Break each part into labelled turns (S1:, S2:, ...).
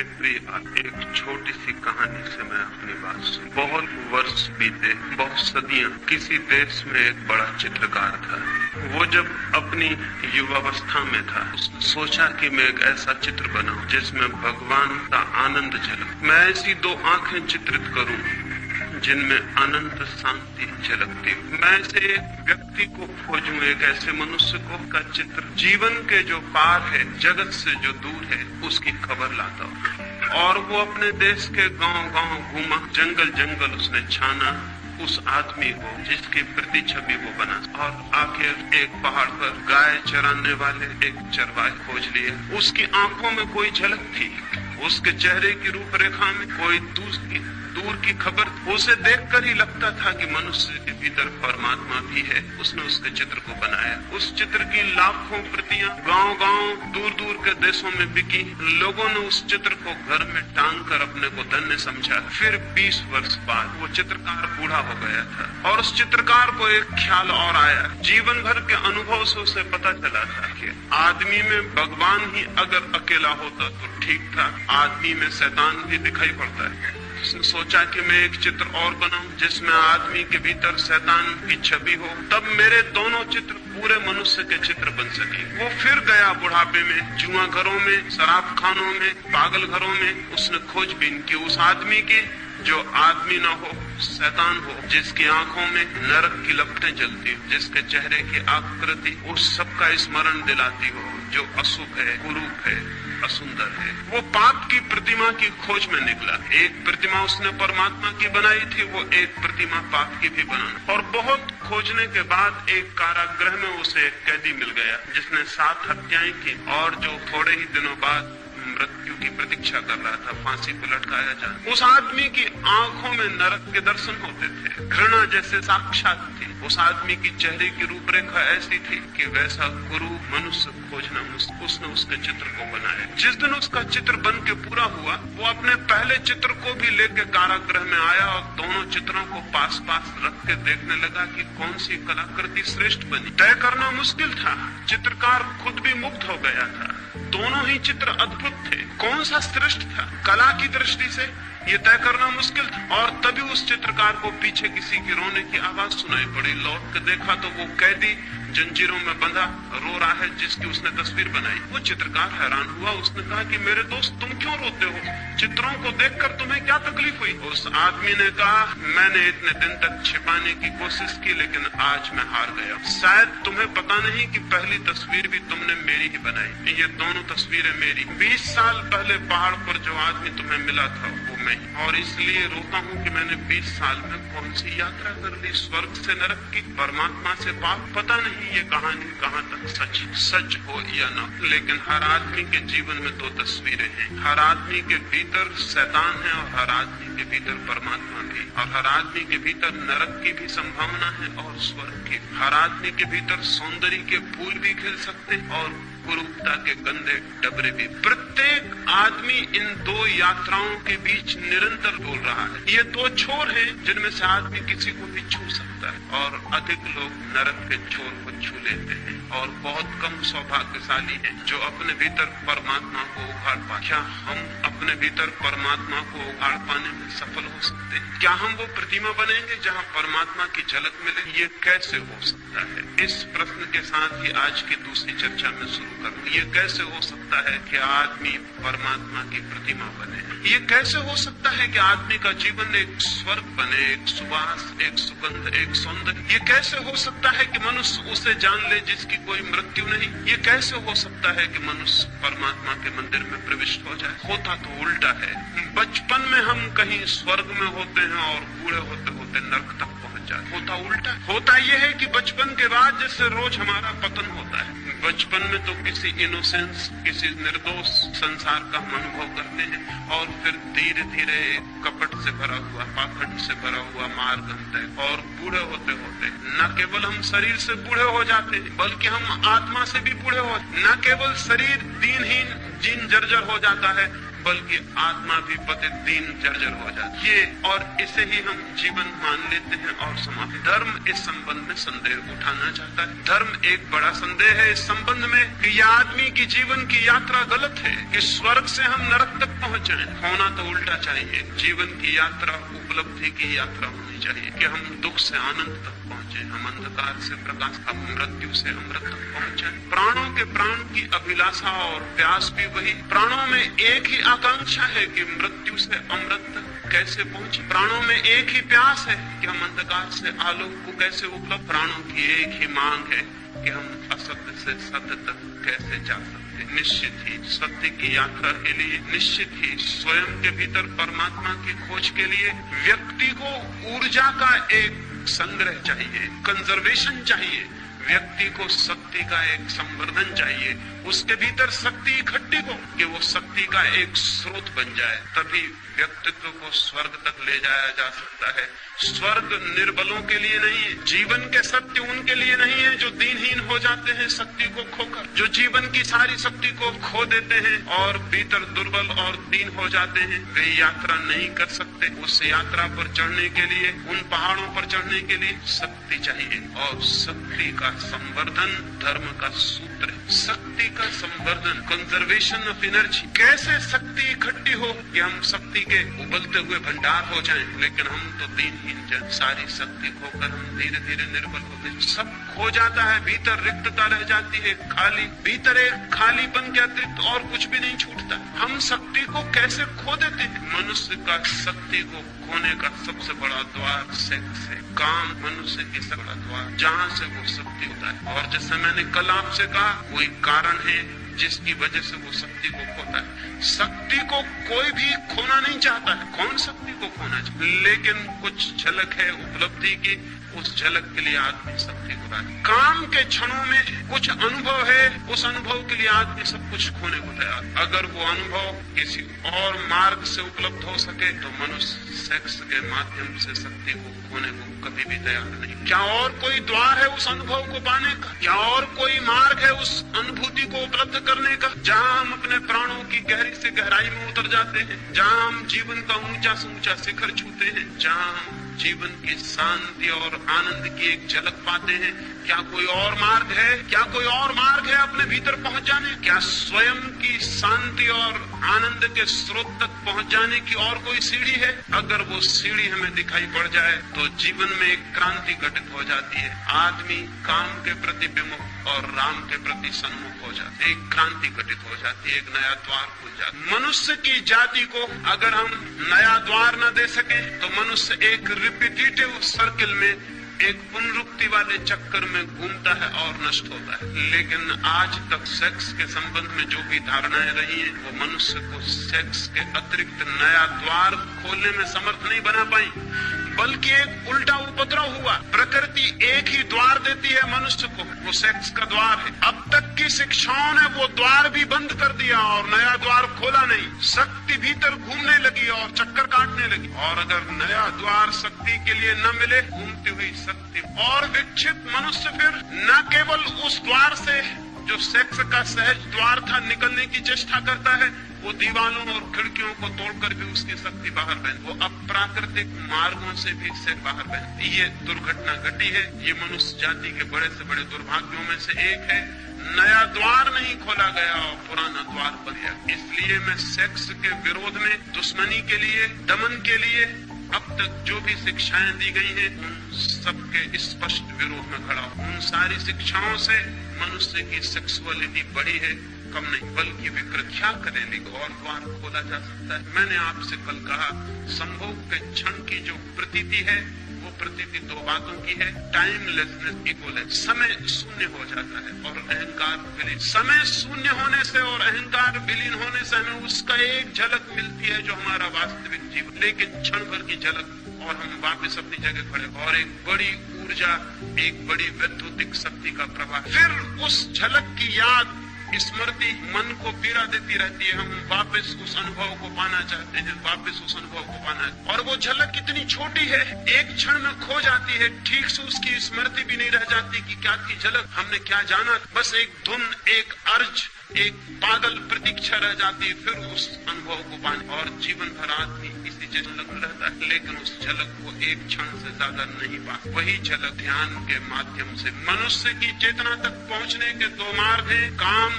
S1: मेरे प्रिय, एक छोटी सी कहानी से मैं अपनी बात सुन। बहुत वर्ष बीते, बहुत सदियां। किसी देश में एक बड़ा चित्रकार था। वो जब अपनी युवावस्था में था, उसने सोचा कि मैं एक ऐसा चित्र बनाऊं जिसमें भगवान का आनंद झलक। मैं ऐसी दो आंखें चित्रित करूं जिनमें अनंत शांति झलकती। मैं ऐसे एक व्यक्ति को खोजूं, एक ऐसे मनुष्य को का चित्र जीवन के जो पार है, जगत से जो दूर है, उसकी खबर लाता हूं। और वो अपने देश के गांव-गांव घूमा, जंगल-जंगल उसने छाना उस आदमी को जिसकी प्रति छवि वो बना। और आखिर एक पहाड़ पर गाय चराने वाले एक चरवाहे खोज लिए। उसकी आंखों में कोई झलक थी, उसके चेहरे की रूपरेखा में कोई दूर की खबर। उसे देखकर ही लगता था कि मनुष्य के भीतर परमात्मा भी है। उसने उसके चित्र को बनाया। उस चित्र की लाखों प्रतियां गांव-गांव, दूर-दूर के देशों में बिकी। लोगों ने उस चित्र को घर में टांग कर अपने को धन्य समझा। फिर 20 वर्ष बाद वो चित्रकार बूढ़ा हो गया था और उस चित्रकार को एक ख्याल और आया। जीवन भर के अनुभव से उसे पता चला था कि आदमी में भगवान ही अगर अकेला होता तो ठीक था, आदमी में शैतान भी दिखाई पड़ता है। उसने सोचा कि मैं एक चित्र और बनाऊं जिसमें आदमी के भीतर शैतान की छवि हो, तब मेरे दोनों चित्र पूरे मनुष्य के चित्र बन सके। वो फिर गया बुढ़ापे में, जुआ घरों में, शराब खानों में, पागल घरों में। उसने खोजबीन की उस आदमी की जो आदमी न हो, शैतान हो, जिसकी आंखों में नरक की लपटें जलती हो, जिसके चेहरे की आकृति उस सब का स्मरण दिलाती हो, जो अशुभ है, कुरूप है, असुंदर है। वो पाप की प्रतिमा की खोज में निकला। एक प्रतिमा उसने परमात्मा की बनाई थी, वो एक प्रतिमा पाप की भी बनाना। और बहुत खोजने के बाद एक कारागृह में उसे एक कैदी मिल गया जिसने 7 हत्याएं की और जो थोड़े ही दिनों बाद मृत्यु की प्रतीक्षा कर रहा था, फांसी पर लटकाया जाए। उस आदमी की आंखों में नरक के दर्शन होते थे, घृणा जैसे साक्षात थी। उस आदमी की चेहरे की रूपरेखा ऐसी थी कि वैसा गुरु मनुष्य खोजना मुश्किल। उसने उसके चित्र को बनाया। जिस दिन उसका चित्र बन के पूरा हुआ, वो अपने पहले चित्र को भी लेके कारागृह में आया और दोनों चित्रों को पास पास रख के देखने लगा कि कौन सी कलाकृति श्रेष्ठ बनी। तय करना मुश्किल था। चित्रकार खुद भी मुग्ध हो गया था। दोनों ही चित्र अद्भुत थे। कौन सा श्रेष्ठ था कला की दृष्टि से, ये तय करना मुश्किल था। और तभी उस चित्रकार को पीछे किसी की रोने की आवाज सुनाई पड़ी। लौट के देखा तो वो कैदी जंजीरों में बंधा रो रहा है जिसकी उसने तस्वीर बनाई। वो चित्रकार हैरान हुआ। उसने कहा कि मेरे दोस्त, तुम क्यों रोते हो? चित्रों को देखकर तुम्हें क्या तकलीफ हुई? उस आदमी ने कहा, मैंने इतने दिन तक छिपाने की कोशिश की, लेकिन आज मैं हार गया। शायद तुम्हें पता नहीं कि पहली तस्वीर भी तुमने मेरी ही बनाई। ये दोनों तस्वीरें मेरी। 20 साल पहले पहाड़ पर जो आदमी तुम्हें मिला था वो मैं, और इसलिए रोता हूँ कि मैंने 20 साल में कौन सी यात्रा कर ली, स्वर्ग से नरक की, परमात्मा से पाप। पता नहीं ये कहानी कहाँ तक सच हो या न, लेकिन हर आदमी के जीवन में 2 तस्वीरें हैं। हर आदमी के भीतर शैतान है और हर आदमी के भीतर परमात्मा भी। और हर आदमी के भीतर नरक की भी संभावना है और स्वर्ग की। हर आदमी के भीतर सौंदर्य के फूल भी खिल सकते और कुरूपता के गंदे डबरे भी। प्रत्येक आदमी इन 2 यात्राओं के बीच निरंतर डोल रहा है। ये 2 छोर हैं जिनमें से आदमी किसी को भी छू सकता है, और अधिक लोग नरक के छोर को छू लेते हैं। और बहुत कम सौभाग्यशाली है जो अपने भीतर परमात्मा को उघाड़ पाए। क्या हम अपने भीतर परमात्मा को उघाड़ पाने में सफल हो सकते हैं? क्या हम वो प्रतिमा बनेंगे जहाँ परमात्मा की झलक मिले? ये कैसे हो सकता है? इस प्रश्न के साथ ही आज की दूसरी चर्चा में शुरू करूं। ये कैसे हो सकता है कि आदमी परमात्मा की प्रतिमा बने? ये कैसे हो सकता है कि आदमी का जीवन एक स्वर्ग बने, एक सुवास, एक सुगंध, एक सौंदर्य? ये कैसे हो सकता है कि मनुष्य उसे जान ले जिसकी कोई मृत्यु नहीं? ये कैसे हो सकता है कि मनुष्य परमात्मा के मंदिर में प्रविष्ट हो जाए? होता तो उल्टा है। बचपन में हम कहीं स्वर्ग में होते हैं और बूढ़े होते होते नरक तक पहुंच जाते। होता उल्टा। होता यह है कि बचपन के बाद जैसे रोज हमारा पतन होता है। बचपन में तो किसी इनोसेंस, किसी निर्दोष संसार का हम अनुभव करते हैं, और फिर धीरे धीरे कपट से भरा हुआ, पाखंड से भरा हुआ मार्ग हम तय। और बूढ़े होते होते न केवल हम शरीर से बूढ़े हो जाते हैं, बल्कि हम आत्मा से भी बूढ़े हो। न केवल शरीर दीनहीन, जीर्ण जर्जर हो जाता है, बल्कि आत्मा भी पतित दीन जर्जर हो जाती है। और इसे ही हम जीवन मान लेते हैं और समाप्त। धर्म इस संबंध में संदेह उठाना चाहता है। धर्म एक बड़ा संदेह है इस संबंध में कि यह आदमी की जीवन की यात्रा गलत है, कि स्वर्ग से हम नरक तक पहुंच जाएं। होना तो उल्टा चाहिए। जीवन की यात्रा उपलब्धि की यात्रा होनी चाहिए कि हम दुख से आनंद तक पहुंचे, हम अंधकार से प्रकाश, हम मृत्यु से अमृत तक पहुंचे। प्राणों के प्राण की अभिलाषा और प्यास भी वही। प्राणों में एक ही आकांक्षा है कि मृत्यु से अमृत तक कैसे पहुंचे। प्राणों में एक ही प्यास है कि हम अंधकार से आलोक को कैसे उपलब्ध। प्राणों की एक ही मांग है कि हम असत्य से सत्य तक कैसे जा सकते। निश्चित ही सत्य की यात्रा के लिए, निश्चित ही स्वयं के भीतर परमात्मा की खोज के लिए व्यक्ति को ऊर्जा का एक संग्रह चाहिए, कंजर्वेशन चाहिए। व्यक्ति को शक्ति का एक संवर्धन चाहिए, उसके भीतर शक्ति इकट्ठी हो कि वो शक्ति का एक स्रोत बन जाए। तभी व्यक्तित्व को स्वर्ग तक ले जाया जा सकता है। स्वर्ग निर्बलों के लिए नहीं है। जीवन के सत्य उनके लिए नहीं है जो दीनहीन हो जाते हैं शक्ति को खोकर, जो जीवन की सारी शक्ति को खो देते हैं और भीतर दुर्बल और दीन हो जाते हैं। वे यात्रा नहीं कर सकते। उस यात्रा पर चढ़ने के लिए, उन पहाड़ों पर चढ़ने के लिए शक्ति चाहिए। और शक्ति का संवर्धन धर्म का सूत्र है। शक्ति का संवर्धन, कंजर्वेशन ऑफ एनर्जी। कैसे शक्ति इकट्ठी हो कि हम शक्ति के उबलते हुए भंडार हो जाएं, लेकिन हम तो दीनहीन जन। सारी शक्ति खोकर हम धीरे धीरे निर्बल होते, सब खो जाता है। भीतर रिक्तता रह जाती है, खाली। भीतर एक खालीपन के अतिरिक्त और कुछ भी नहीं छूटता। हम शक्ति को कैसे खो देते हैं। मनुष्य का शक्ति को खोने का सबसे बड़ा द्वार सेक्स है। काम मनुष्य की सबसे बड़ा द्वार, जहाँ से वो शक्ति होता है। और जैसे मैंने कल आपसे कहा, कोई कारण है जिसकी वजह से वो शक्ति को खोता है। शक्ति को कोई भी खोना नहीं चाहता है। कौन शक्ति को खोना चाहता है? लेकिन कुछ झलक है उपलब्धि की, उस झलक के लिए आदमी शक्ति को राजी। काम के क्षणों में कुछ अनुभव है, उस अनुभव के लिए आदमी सब कुछ खोने को तैयार। अगर वो अनुभव किसी और मार्ग से उपलब्ध हो सके तो मनुष्य सेक्स के माध्यम से शक्ति को खोने को कभी भी तैयार नहीं। क्या और कोई द्वार है उस अनुभव को पाने का? क्या और कोई मार्ग है उस अनुभूति को उपलब्ध करने का, जहाँ हम अपने प्राणों की गहरी से गहराई में उतर जाते हैं, जहाँ हम जीवन का ऊंचा से ऊंचा शिखर छूते हैं, जहाँ हम जीवन की शांति और आनंद की एक झलक पाते हैं? क्या कोई और मार्ग है? क्या कोई और मार्ग है अपने भीतर पहुंच जाने? क्या स्वयं की शांति और आनंद के स्रोत तक पहुंच जाने की और कोई सीढ़ी है? अगर वो सीढ़ी हमें दिखाई पड़ जाए तो जीवन में एक क्रांति घटित हो जाती है। आदमी काम के प्रति विमुख और राम के प्रति सन्मुख हो जाते। एक क्रांति घटित हो जाती है, एक नया द्वार खुल जाता है। मनुष्य की जाति को अगर हम नया द्वार न दे सके तो मनुष्य एक रिपीटेटिव सर्किल में, एक पुनरुक्ति वाले चक्कर में घूमता है और नष्ट होता है। लेकिन आज तक सेक्स के संबंध में जो भी धारणाएं रही हैं, वो मनुष्य को सेक्स के अतिरिक्त नया द्वार खोलने में समर्थ नहीं बना पाई, बल्कि एक उल्टा उपद्रव हुआ। प्रकृति एक ही द्वार देती है मनुष्य को, वो सेक्स का द्वार है। अब तक की शिक्षाओं ने वो द्वार भी बंद कर दिया और नया द्वार खोला नहीं। शक्ति भीतर घूमने लगी और चक्कर काटने लगी। और अगर नया द्वार शक्ति के लिए न मिले, घूमती हुई शक्ति और विक्षिप्त मनुष्य फिर न केवल उस द्वार से जो सेक्स का सहज द्वार था निकलने की चेष्टा करता है, वो दीवालों और खिड़कियों को तोड़कर भी उसकी शक्ति बाहर बहन, वो अप्राकृतिक मार्गों से भी से बाहर बहन। ये दुर्घटना घटी है। ये मनुष्य जाति के बड़े से बड़े दुर्भाग्यों में से एक है। नया द्वार नहीं खोला गया और पुराना द्वार बन गया। इसलिए मैं सेक्स के विरोध में, दुश्मनी के लिए, दमन के लिए अब तक जो भी शिक्षाएं दी गई हैं, उन सबके स्पष्ट विरोध में खड़ा हूं। उन सारी शिक्षाओं से मनुष्य की सेक्सुअलिटी बढ़ी है, कम नहीं, बल्कि विकृत। क्या करें, लेकिन और द्वार खोला जा सकता है। मैंने आपसे कल कहा, संभोग के क्षण की जो प्रतीति है, वो प्रतीति दो बातों की है। टाइमलेसनेस इक्वल है, समय शून्य हो जाता है और अहंकार विलीन। समय शून्य होने से और अहंकार विलीन होने से हमें उसका एक झलक मिलती है जो हमारा वास्तविक जीवन, लेकिन क्षण भर की झलक और हम वापस अपनी जगह खड़े। और एक बड़ी ऊर्जा, एक बड़ी वैद्युतिक शक्ति का प्रवाह। फिर उस झलक की याद, स्मृति मन को पीड़ा देती रहती है। हम वापस उस अनुभव को पाना चाहते हैं, वापस उस अनुभव को पाना है। और वो झलक कितनी छोटी है, एक क्षण में खो जाती है। ठीक से उसकी स्मृति भी नहीं रह जाती कि क्या थी झलक, हमने क्या जाना। बस एक धुन, एक अर्ज, एक पागल प्रतीक्षा रह जाती फिर उस अनुभव को पाने, और जीवन भर आदमी इसी जगह लगा रहता है, लेकिन उस झलक को एक क्षण से ज्यादा नहीं पा। वही झलक ध्यान के माध्यम से मनुष्य की चेतना तक पहुंचने के दो मार्ग हैं, काम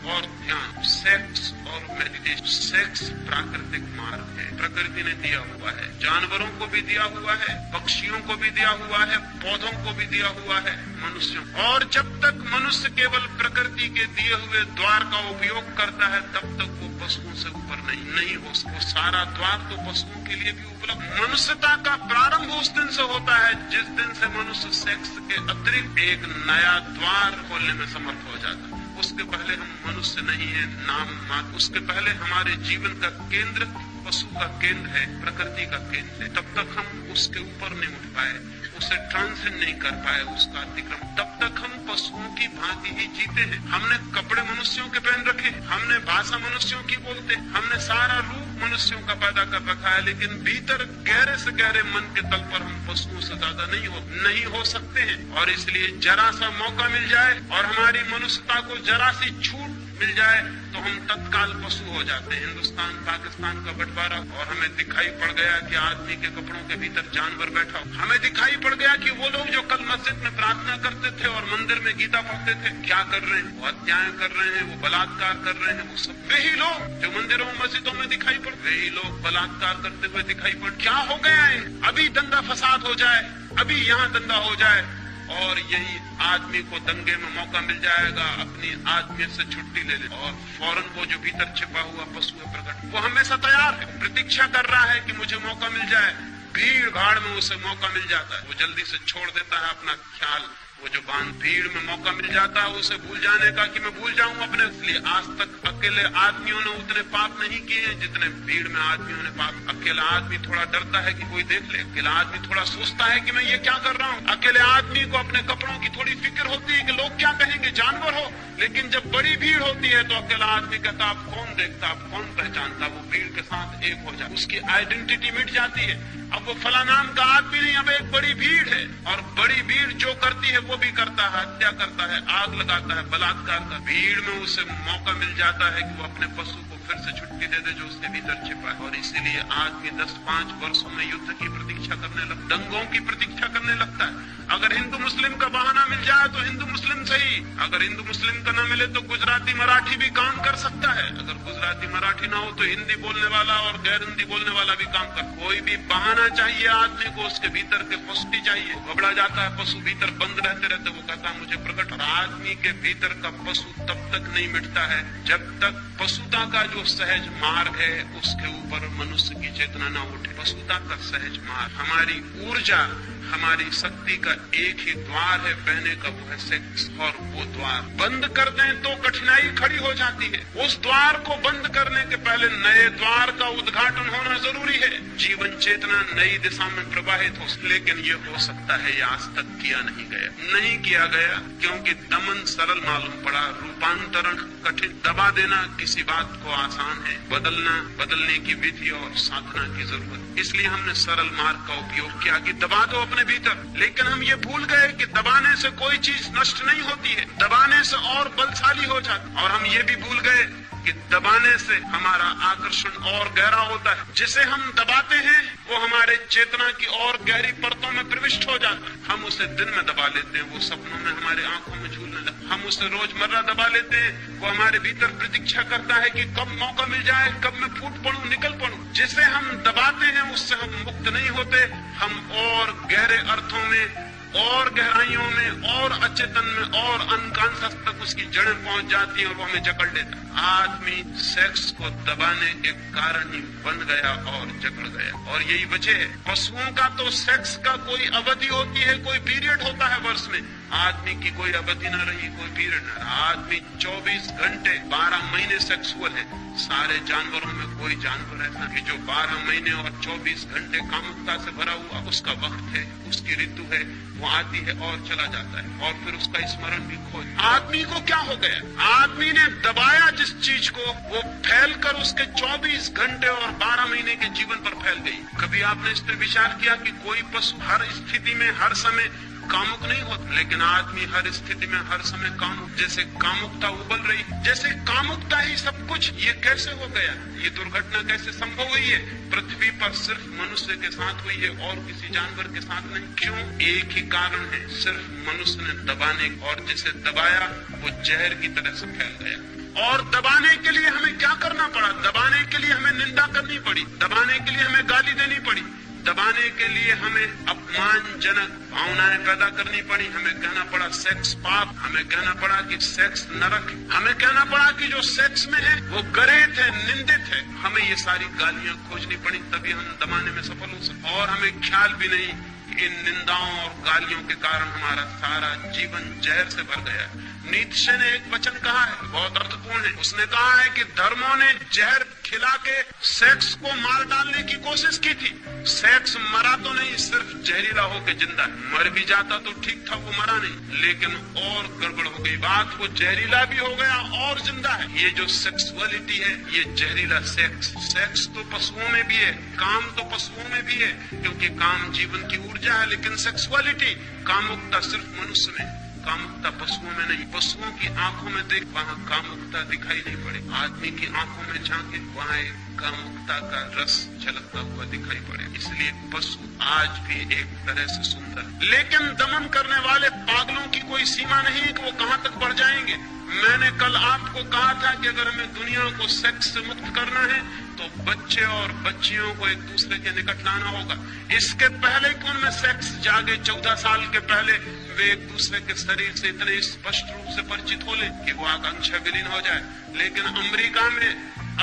S1: और ध्यान, सेक्स और मेडिटेशन। सेक्स प्राकृतिक मार्ग है, प्रकृति ने दिया हुआ है, जानवरों को भी दिया हुआ है, पक्षियों को भी दिया हुआ है, पौधों को भी दिया हुआ है, मनुष्यों। और जब तक मनुष्य केवल प्रकृति के दिए हुए द्वार का उपयोग करता है तब तक वो पशुओं से ऊपर नहीं हो सकता। सारा द्वार तो पशुओं के लिए भी उपलब्ध। मनुष्यता का प्रारंभ उस दिन से होता है जिस दिन से मनुष्य सेक्स के अतिरिक्त एक नया द्वार खोलने में समर्थ हो जाता है। उसके पहले हम मनुष्य नहीं है, नाम मात्र। उसके पहले हमारे जीवन का केंद्र पशु का केंद्र है, प्रकृति का केंद्र है। तब तक हम उसके ऊपर नहीं उठ पाए, उसे ट्रांसेंड नहीं कर पाए, उसका अतिक्रमण। तब तक हम पशुओं की भांति ही जीते हैं। हमने कपड़े मनुष्यों के पहन रखे, हमने भाषा मनुष्यों की बोलते, हमने सारा रूप मनुष्यों का पैदा कर रखा है, लेकिन भीतर गहरे से गहरे मन के तल पर हम पशुओं से ज्यादा नहीं हो सकते हैं। और इसलिए जरा सा मौका मिल जाए और हमारी मनुष्यता को जरा सी छूट मिल जाए तो हम तत्काल पशु हो जाते हैं। हिंदुस्तान पाकिस्तान का बंटवारा, और हमें दिखाई पड़ गया कि आदमी के कपड़ों के भीतर जानवर बैठा हो। हमें दिखाई पड़ गया कि वो लोग जो कल मस्जिद में प्रार्थना करते थे और मंदिर में गीता पढ़ते थे, क्या कर रहे हैं? वो हत्याएं कर रहे हैं, वो बलात्कार कर रहे हैं। वो सब वही लोग जो मंदिरों मस्जिदों में दिखाई पड़, वही लोग बलात्कार करते हुए दिखाई पड़। क्या हो गया है? अभी दंगा फसाद हो जाए, अभी यहाँ दंगा हो जाए और यही आदमी को दंगे में मौका मिल जाएगा अपनी आदमी से छुट्टी ले ले, और फौरन वो जो भीतर छिपा हुआ पशु है प्रकट, वो हमेशा तैयार है, प्रतीक्षा कर रहा है कि मुझे मौका मिल जाए। भीड़ भाड़ में उसे मौका मिल जाता है, वो जल्दी से छोड़ देता है अपना ख्याल। वो जो बांध भीड़ में मौका मिल जाता है उसे भूल जाने का कि मैं भूल जाऊं अपने। इसलिए आज तक अकेले आदमियों ने उतने पाप नहीं किए हैं जितने भीड़ में आदमियों ने पाप। अकेला आदमी थोड़ा डरता है कि कोई देख ले, अकेला आदमी थोड़ा सोचता है कि मैं ये क्या कर रहा हूँ। अकेले आदमी को अपने कपड़ों की थोड़ी फिक्र होती है कि लोग क्या कहेंगे, जानवर हो। लेकिन जब बड़ी भीड़ होती है तो अकेला आदमी कहता आप कौन देखता, आप कौन पहचानता। वो भीड़ के साथ एक हो जाता, उसकी आइडेंटिटी मिट जाती है। अब वो फला नाम का आदमी नहीं, अब एक बड़ी भीड़ है, और बड़ी भीड़ जो करती है वो भी करता है, हत्या करता है, आग लगाता है, बलात्कार का। भीड़ में उसे मौका मिल जाता है कि वो अपने पशु को फिर से छुट्टी दे दे जो उसके भीतर छिपा है। और इसीलिए आदमी 10-5 वर्षों में युद्ध की प्रतीक्षा करने लगता, दंगों की प्रतीक्षा करने लगता है। अगर हिंदू मुस्लिम का बहाना मिल जाए तो हिंदू मुस्लिम सही, अगर हिंदू मुस्लिम का न मिले तो गुजराती मराठी भी काम कर सकता है। अगर गुजराती मराठी ना हो तो हिंदी बोलने वाला और गैर हिंदी बोलने वाला भी काम कर। कोई भी बहाना चाहिए आदमी को, उसके भीतर के पुष्टि चाहिए। घबरा जाता है पशु, भीतर बंद रहते रहते वो कहता है मुझे प्रकट। और आदमी के भीतर का पशु तब तक नहीं मिटता है जब तक पशुता का जो सहज मार्ग है उसके ऊपर मनुष्य की चेतना न उठे। पशुता का सहज मार्ग, हमारी ऊर्जा, हमारी शक्ति का एक ही द्वार है बहने का, वो है सेक्स। और वो द्वार बंद कर दें तो कठिनाई खड़ी हो जाती है। उस द्वार को बंद करने के पहले नए द्वार का उद्घाटन होना जरूरी है। जीवन चेतना नई दिशा में प्रवाहित हो, लेकिन ये हो सकता है ये आज तक किया नहीं गया क्योंकि दमन सरल मालूम पड़ा, रूपांतरण कठिन। दबा देना किसी बात को आसान है, बदलने की विधि और साधना की जरूरत। इसलिए हमने सरल मार्ग का उपयोग किया कि दबा दो अपने भीतर। लेकिन हम ये भूल गए कि दबाने से कोई चीज नष्ट नहीं होती है, दबाने से और बलशाली हो जाती। और हम ये भी भूल गए कि दबाने से हमारा आकर्षण और गहरा होता है। जिसे हम दबाते हैं वो हमारे चेतना की और गहरी परतों में प्रविष्ट हो जाता है। हम उसे दिन में दबा लेते हैं, वो सपनों में हमारे आंखों में झूलने लगता। हम उसे रोजमर्रा दबा लेते हैं, वो हमारे भीतर प्रतीक्षा करता है कि कब मौका मिल जाए, कब मैं फूट पड़ूं, निकल पड़ूं। जिसे हम दबाते हैं उससे हम मुक्त नहीं होते। हम और गहरे अर्थों में और गहराइयों में और अचेतन में और अनकॉन्शियस तक उसकी जड़ें पहुंच जाती हैं और वो हमें जकड़ लेता है। आदमी सेक्स को दबाने के कारण ही बन गया और जकड़ गया। और यही वजह है, पशुओं का तो सेक्स का कोई अवधि होती है, कोई पीरियड होता है वर्ष में। आदमी की कोई अवधि न रही, कोई पीरियड न रहा। आदमी 24 घंटे 12 महीने सेक्सुअल है। सारे जानवरों में कोई जानवर ऐसा है जो 12 महीने और 24 घंटे कामुकता से भरा हुआ, उसका वक्त है, उसकी ऋतु है, वो आती है और चला जाता है और फिर उसका स्मरण भी खो। आदमी को क्या हो गया? आदमी ने दबाया जिस चीज को, वो फैल कर उसके 24 घंटे और 12 महीने के जीवन पर फैल गई। कभी आपने इस पर विचार किया कि कोई पशु हर स्थिति में हर समय कामुक नहीं होता, लेकिन आदमी हर स्थिति में हर समय कामुक। जैसे कामुकता उबल रही, जैसे कामुकता ही सब कुछ। ये कैसे हो गया? ये दुर्घटना कैसे संभव हुई है? पृथ्वी पर सिर्फ मनुष्य के साथ हुई है और किसी जानवर के साथ नहीं। क्यों? एक ही कारण है, सिर्फ मनुष्य ने दबाने, और जिसे दबाया वो जहर की तरह से फैल गया। और दबाने के लिए हमें क्या करना पड़ा? दबाने के लिए हमें निंदा करनी पड़ी, दबाने के लिए हमें गाली देनी पड़ी, दबाने के लिए हमें अपमानजनक भावनाएं पैदा करनी पड़ी। हमें कहना पड़ा सेक्स पाप, हमें कहना पड़ा कि सेक्स नरक, हमें कहना पड़ा कि जो सेक्स में है वो गरेत है, निंदित है। हमें ये सारी गालियां खोजनी पड़ी, तभी हम दबाने में सफल हो सकते। और हमें ख्याल भी नहीं कि इन निंदाओं और गालियों के कारण हमारा सारा जीवन जहर से भर गया है। नीत्शे ने एक वचन कहा है, बहुत अर्थपूर्ण है। उसने कहा है कि धर्मों ने जहर खिला के सेक्स को मार डालने की कोशिश की थी। सेक्स मरा तो नहीं, सिर्फ जहरीला होकर जिंदा है। मर भी जाता तो ठीक था, वो मरा नहीं, लेकिन और गड़बड़ हो गई बात। वो जहरीला भी हो गया और जिंदा है। ये जो सेक्सुअलिटी है, ये जहरीला सेक्स। सेक्स तो पशुओं में भी है, काम तो पशुओं में भी है, क्योंकि काम जीवन की ऊर्जा है। लेकिन सेक्सुअलिटी, कामुकता सिर्फ मनुष्य में, कामुकता पशुओं में नहीं। पशुओं की आंखों में देख, वहाँ कामुकता दिखाई नहीं पड़े। आदमी की आंखों में झांके, वहाँ एक कामुकता का रस झलकता हुआ दिखाई पड़े। इसलिए पशु आज भी एक तरह से सुंदर, लेकिन दमन करने वाले पागलों की कोई सीमा नहीं कि वो कहाँ तक बढ़ जाएंगे। मैंने कल आपको कहा था कि अगर हमें दुनिया को सेक्स से मुक्त करना है तो बच्चे और बच्चियों को एक दूसरे के निकट लाना होगा। इसके पहले कि उनमें सेक्स जागे, 14 साल के पहले वे एक दूसरे के शरीर से इतने स्पष्ट रूप से परिचित हो ले कि वो आकांक्षा विलीन हो जाए। लेकिन अमेरिका में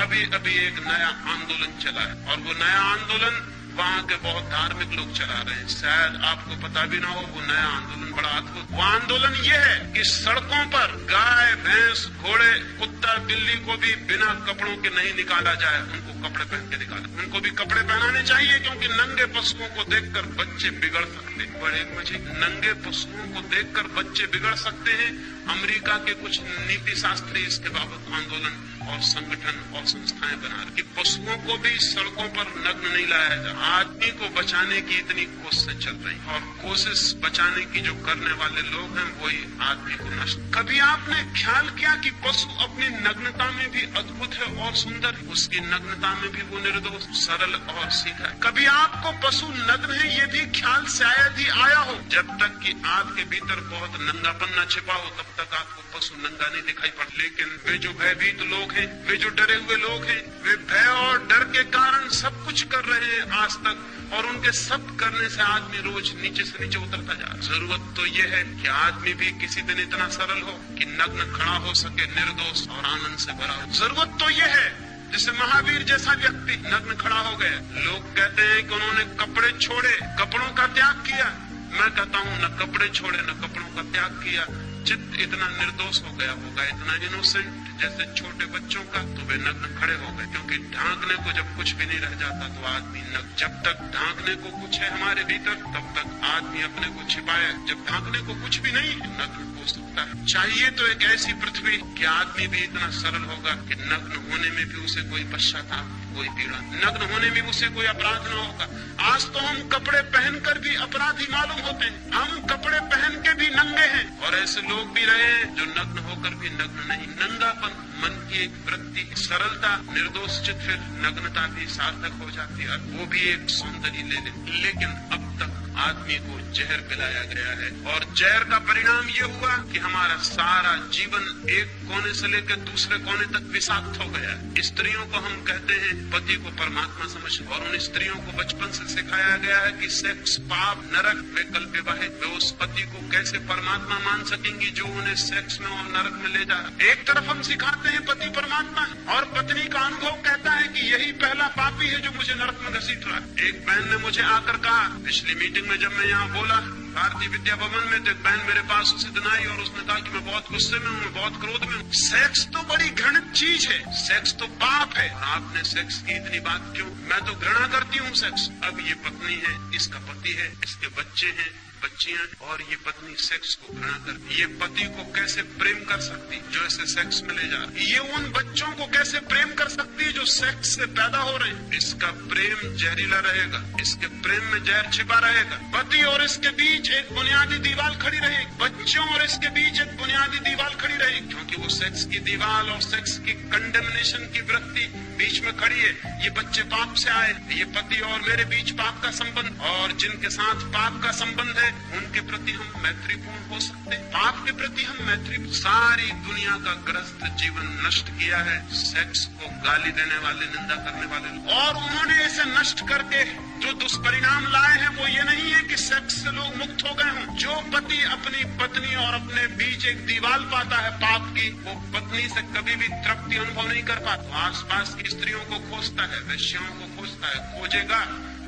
S1: अभी अभी एक नया आंदोलन चला है, और वो नया आंदोलन वहाँ के बहुत धार्मिक लोग चला रहे हैं। शायद आपको पता भी ना हो, वो नया आंदोलन बड़ा अद्भुत। वो आंदोलन ये है कि सड़कों पर गाय, भैंस, घोड़े, कुत्ता, बिल्ली को भी बिना कपड़ों के नहीं निकाला जाए, उनको कपड़े पहन के निकाला। उनको भी कपड़े पहनाने चाहिए, क्योंकि नंगे पशुओं को देखकर बच्चे बिगड़ सकते हैं। बड़े मजे, नंगे पशुओं को देखकर बच्चे बिगड़ सकते हैं। अमेरिका के कुछ नीति शास्त्री इसके बाबत आंदोलन और संगठन और संस्थाएं बना रहे कि पशुओं को भी सड़कों पर नग्न नहीं लाया जाए। आदमी को बचाने की इतनी कोशिशें चल रही, और कोशिश बचाने की जो करने वाले लोग हैं वही आदमी को नष्ट। कभी आपने ख्याल किया कि पशु अपनी नग्नता में भी अद्भुत है और सुंदर है? उसकी नग्नता में भी वो निर्दोष, सरल और सीधा है। कभी आपको पशु नग्न है ये भी ख्याल शायद ही आया हो? जब तक कि आपके भीतर बहुत नंगापन न छिपा हो, तब तक आपको पशु नंगा नहीं दिखाई पड़ता। लेकिन वे जो भयभीत लोग हैं, वे जो डरे हुए लोग हैं, वे भय और डर के कारण सब कुछ कर रहे हैं आज तक, और उनके सब करने से आदमी रोज नीचे से नीचे उतरता जा रहा है। जरूरत तो ये है कि आदमी भी किसी दिन इतना सरल हो कि नग्न खड़ा हो सके, निर्दोष और आनंद से भरा हो। जरूरत तो ये है जैसे महावीर जैसा व्यक्ति नग्न खड़ा हो गया। लोग कहते हैं कि उन्होंने कपड़े छोड़े, कपड़ों का त्याग किया। मैं कहता हूँ न कपड़े छोड़े न कपड़ों का त्याग किया, चित्त इतना निर्दोष हो गया होगा, इतना इनोसेंट जैसे छोटे बच्चों का, तो वे नग्न खड़े हो गए। क्योंकि ढांकने को जब कुछ भी नहीं रह जाता तो आदमी नग्न। जब तक ढांकने को कुछ है हमारे भीतर, तब तक आदमी अपने को छिपाए। जब ढांकने को कुछ भी नहीं, नग्न हो सकता है। चाहिए तो एक ऐसी पृथ्वी कि आदमी भी इतना सरल होगा कि नग्न होने में भी उसे कोई पश्चाताप, कोई पीड़ा, नग्न होने में उसे कोई अपराध न होगा। आज तो हम कपड़े पहनकर भी अपराधी मालूम होते हैं। हम कपड़े पहन के भी नंगे हैं, और ऐसे लोग भी रहे हैं जो नग्न होकर भी नग्न नहीं। नंगापन मन की एक वृत्ति, सरलता, निर्दोष चित्त, फिर नग्नता भी सार्थक हो जाती है, वो भी एक सौंदर्य ले ले। लेकिन अब तक आदमी को जहर पिलाया गया है, और जहर का परिणाम ये हुआ कि हमारा सारा जीवन एक कोने से लेकर दूसरे कोने तक विषाक्त हो गया है। स्त्रियों को हम कहते हैं पति को परमात्मा समझ, और उन स्त्रियों को बचपन से सिखाया गया है कि सेक्स पाप, नरक। वे कल विवाहित, वे उस पति को कैसे परमात्मा मान सकेंगी जो उन्हें सेक्स में और नरक में ले जा रहा। एक तरफ हम सिखाते हैं पति परमात्मा है, और पत्नी का अनुभव कहता है कि यही पहला पापी है जो मुझे नरक में घसीट रहा है। एक बहन ने मुझे आकर कहा पिछली मीटिंग में, जब मैं यहाँ बोला भारतीय विद्या भवन में, तो एक बहन मेरे पास उसी दिन आई और उसने कहा कि मैं बहुत गुस्से में हूँ, मैं बहुत क्रोध में हूँ। सेक्स तो बड़ी घृणित चीज है, सेक्स तो पाप है, और आपने सेक्स की इतनी बात क्यों? मैं तो घृणा करती हूँ सेक्स। अब ये पत्नी है, इसका पति है, इसके बच्चे हैं, बच्चियां और ये पत्नी सेक्स को घृणा करती, ये पति को कैसे प्रेम कर सकती जो इसे सेक्स में ले जा रही, ये उन बच्चों को कैसे प्रेम कर सकती है जो सेक्स से पैदा हो रहे हैं। इसका प्रेम जहरीला रहेगा, इसके प्रेम में जहर छिपा रहेगा। पति और इसके बीच एक बुनियादी दीवार खड़ी रहेगी, बच्चों और इसके बीच एक बुनियादी दीवार खड़ी रहेगी, क्योंकि वो सेक्स की दीवार और सेक्स की कंडेमनेशन की वृत्ति बीच में खड़ी है। ये बच्चे पाप से आए, ये पति और मेरे बीच पाप का संबंध, और जिनके साथ पाप का संबंध है उनके प्रति हम मैत्रीपूर्ण हो सकते हैं। पाप के प्रति हम मैत्री, सारी दुनिया का ग्रस्त जीवन नष्ट किया है सेक्स को गाली देने वाले, निंदा करने वाले लोग, और उन्होंने इसे नष्ट करके जो दुष्परिणाम लाए हैं वो ये नहीं है कि सेक्स से लोग मुक्त हो गए हों। जो पति अपनी पत्नी और अपने बीच एक दीवार पाता है पाप की, वो पत्नी से कभी भी तृप्ति अनुभव नहीं कर पाता। आसपास की स्त्रियों को खोजता है, वेश्याओं को खोजता है, खोजेगा।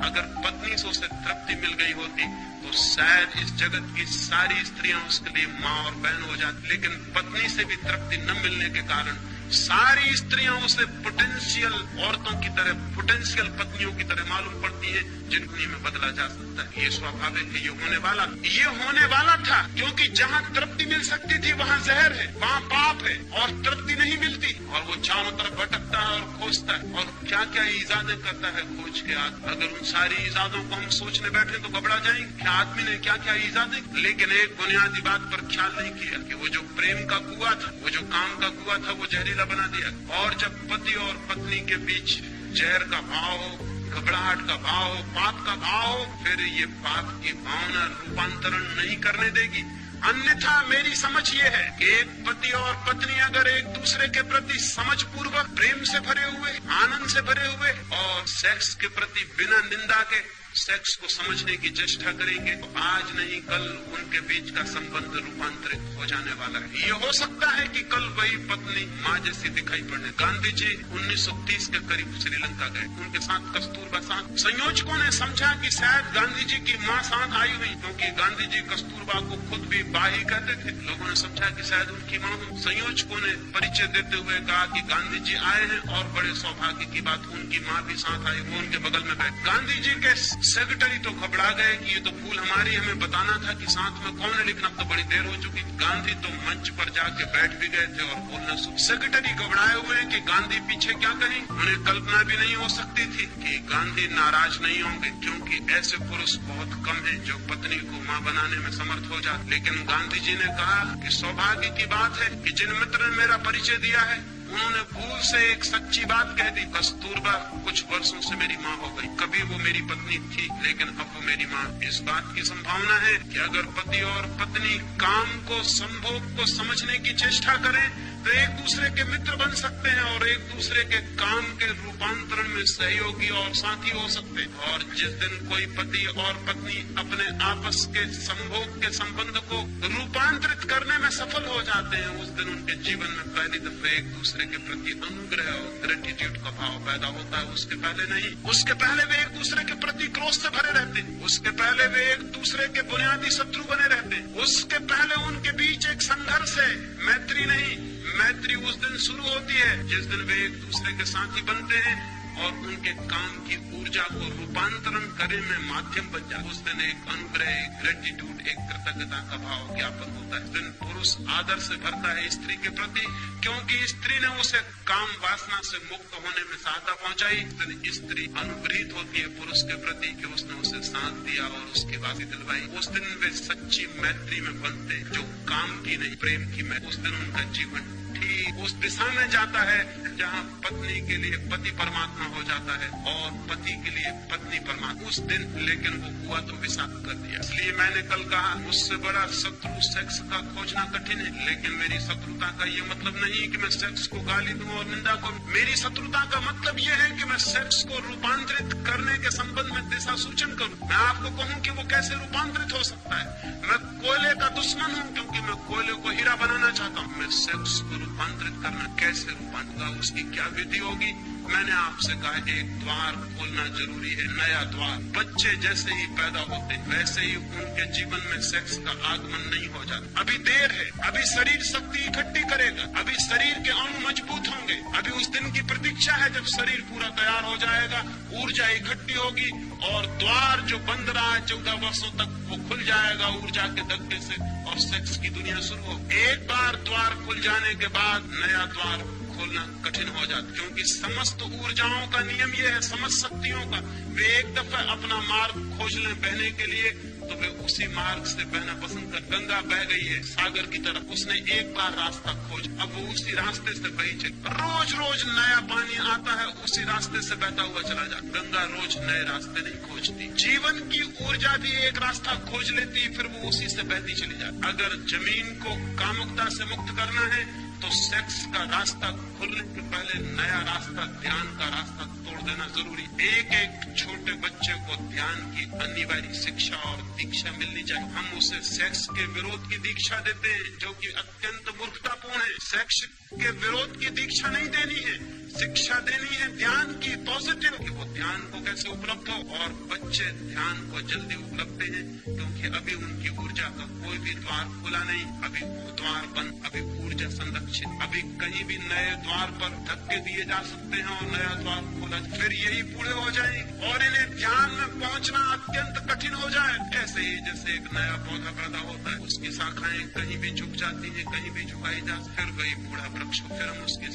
S1: अगर पत्नी से उसे तृप्ति मिल गई होती तो शायद इस जगत की सारी स्त्रियां उसके लिए माँ और बहन हो जाती, लेकिन पत्नी से भी तृप्ति न मिलने के कारण सारी स्त्रियां उसे पोटेंशियल औरतों की तरह, पोटेंशियल पत्नियों की तरह मालूम पड़ती है, जिनको में बदला जा सकता है। ये स्वाभाविक है, ये होने वाला था, क्योंकि जहाँ तृप्ति मिल सकती थी वहाँ जहर है, वहाँ पाप है, और तृप्ति नहीं मिलती, और वो चारों तरफ भटकता है और खोजता है, और क्या क्या ईजादें करता है खोज के आदमी। अगर उन सारी ईजादों को हम सोचने बैठे तो घबरा जाएंगे, आदमी ने क्या क्या ईजादें। लेकिन एक बुनियादी बात पर ख्याल नहीं किया कि वो जो प्रेम का कुआं था, वो जो काम का कुआं था, वो जहरीला बना दिया। और जब पति और पत्नी के बीच जहर का भाव हो, घबराहट का भाव हो, पाप का भाव हो, फिर ये पाप की भावना रूपांतरण नहीं करने देगी। अन्यथा मेरी समझ ये है कि एक पति और पत्नी अगर एक दूसरे के प्रति समझ पूर्वक, प्रेम से भरे हुए, आनंद से भरे हुए और सेक्स के प्रति बिना निंदा के सेक्स को समझने की चेष्टा करेंगे तो आज नहीं कल उनके बीच का संबंध रूपांतरित हो जाने वाला है। ये हो सकता है कि कल वही पत्नी माँ जैसी दिखाई पड़े। गांधी जी 1930 के करीब श्रीलंका गए, उनके साथ कस्तूरबा साथ। संयोजकों ने समझा कि शायद गांधी जी की माँ साथ आई हुई, क्योंकि गांधी जी कस्तूरबा को खुद भी बाही कहते थे। लोगों ने समझा कि शायद उनकी माँ हो। संयोजकों ने परिचय देते हुए कहा कि गांधी जी आए हैं, और बड़े सौभाग्य की बात उनकी माँ भी साथ आई, वो उनके बगल में बैठ। गांधी जी के सेक्रेटरी तो घबरा गए कि ये तो भूल हमारी, हमें बताना था कि साथ में कौन है, लेकिन अब तो बड़ी देर हो चुकी। गांधी तो मंच पर जाके बैठ भी गए थे और बोलना शुरू। सेक्रेटरी घबराए हुए हैं कि गांधी पीछे क्या कहें। उन्हें कल्पना भी नहीं हो सकती थी कि गांधी नाराज नहीं होंगे, क्योंकि ऐसे पुरुष बहुत कम हैं जो पत्नी को मां बनाने में समर्थ हो जाते। लेकिन गांधी जी ने कहा कि सौभाग्य की बात है कि जिन मित्र ने मेरा परिचय दिया है उन्होंने भूल से एक सच्ची बात कह दी। कस्तूरबा कुछ वर्षों से मेरी माँ हो गई, कभी वो मेरी पत्नी थी लेकिन अब वो मेरी माँ। इस बात की संभावना है कि अगर पति और पत्नी काम को, संभोग को समझने की चेष्टा करें तो एक दूसरे के मित्र बन सकते हैं और एक दूसरे के काम के रूपांतरण में सहयोगी और साथी हो सकते हैं। और जिस दिन कोई पति और पत्नी अपने आपस के संभोग के संबंध को रूपांतरित करने में सफल हो जाते हैं, उस दिन उनके जीवन में पहली दफे एक दूसरे के प्रति अनुग्रह और ग्रेटिट्यूड का भाव पैदा होता है। उसके पहले नहीं। उसके पहले वे एक दूसरे के प्रति क्रोध से भरे रहते, उसके पहले वे एक दूसरे के बुनियादी शत्रु बने रहते, उसके पहले उनके बीच एक संघर्ष है, मैत्री नहीं। मैत्री उस दिन शुरू होती है जिस दिन वे एक दूसरे के साथी बनते हैं और उनके काम की ऊर्जा को रूपांतरण करने में माध्यम बन जाए। उस दिन एक अनुग्रह, एक ग्रेटिट्यूड, एक कृतज्ञता का भाव ज्ञापन होता है। उस दिन पुरुष आदर से भरता है स्त्री के प्रति, क्योंकि स्त्री ने उसे काम वासना से मुक्त होने में सहायता पहुंचाई। उस दिन स्त्री अनुग्रहित होती है पुरुष के प्रति कि उसने उसे साथ दिया और उसकी वासी दिलवाई। उस दिन वे सच्ची मैत्री में बनते, जो काम की नहीं प्रेम की मैत्री। उस दिन उनका जीवन ठीक उस दिशा में जाता है जहाँ पत्नी के लिए पति परमात्मा हो जाता है और पति के लिए पत्नी परमात्मा। उस दिन लेकिन वो हुआ तो विषाक्त कर दिया। इसलिए मैंने कल कहा मुझसे बड़ा शत्रु सेक्स का खोजना कठिन है, लेकिन मेरी शत्रुता का ये मतलब नहीं कि मैं सेक्स को गाली दूं और निंदा करूं। मेरी शत्रुता का मतलब ये है कि मैं सेक्स को रूपांतरित करने के संबंध में दिशा सूचन करूं। मैं आपको कहूं कि वो कैसे रूपांतरित हो सकता है। मैं कोयले का दुश्मन हूं क्योंकि मैं कोयले को हीरा बनाना चाहता हूं। मैं सेक्स को रूपांतरित करना कैसे रूपांतरित, उसकी क्या विधि होगी। मैंने आपसे कहा एक द्वार खोलना जरूरी है, नया द्वार। बच्चे जैसे ही पैदा होते वैसे ही उनके जीवन में सेक्स का आगमन नहीं हो जाता। अभी देर है, अभी शरीर शक्ति इकट्ठी करेगा, अभी शरीर के अणु मजबूत होंगे। अभी उस दिन की प्रतीक्षा है जब शरीर पूरा तैयार हो जाएगा, ऊर्जा इकट्ठी होगी और द्वार जो बंद रहा है 14 वर्षों तक वो खुल जाएगा ऊर्जा के धक्के से और सेक्स की दुनिया शुरू हो। एक बार द्वार खुल जाने के बाद नया द्वार खोलना कठिन हो जाता, क्योंकि समस्त ऊर्जाओं का नियम यह है, समस्त शक्तियों का, वे एक दफा अपना मार्ग खोज लें बहने के लिए तो वे उसी मार्ग से बहना पसंद कर। गंगा बह गई है सागर की तरफ, उसने एक बार रास्ता खोज, अब वो उसी रास्ते से बही चली। रोज रोज नया पानी आता है, उसी रास्ते से बहता हुआ चला जाता। गंगा रोज नए रास्ते नहीं खोजती। जीवन की ऊर्जा भी एक रास्ता खोज लेती, फिर वो उसी से बहती चली जाती। अगर जमीन को कामुकता से मुक्त करना है तो सेक्स का रास्ता खुलने के पहले नया रास्ता, ध्यान का रास्ता तोड़ देना जरूरी। एक एक छोटे बच्चे को ध्यान की अनिवार्य शिक्षा और दीक्षा मिलनी चाहिए। हम उसे सेक्स के विरोध की दीक्षा देते हैं, जो कि अत्यंत मूर्खतापूर्ण है। सेक्स के विरोध की दीक्षा नहीं देनी है, शिक्षा देनी है ध्यान की, पॉजिटिव की। वो ध्यान को कैसे उपलब्ध हो, और बच्चे ध्यान को जल्दी उपलब्ध हैं क्योंकि अभी उनकी ऊर्जा का कोई भी द्वार खुला नहीं, अभी द्वार बंद, अभी ऊर्जा संरक्षित, अभी कहीं भी नए द्वार पर धक्के दिए जा सकते हैं और नया द्वार खोला, फिर यही बूढ़े हो जाएंगे और इन्हें ध्यान में पहुंचना अत्यंत कठिन हो जाए। ऐसे ही जैसे एक नया पौधा पैदा होता है, उसकी शाखाएं कहीं भी झुक जाती हैं, कहीं भी झुकाई जाती, फिर वही बूढ़ा वृक्ष, फिर हम उसकी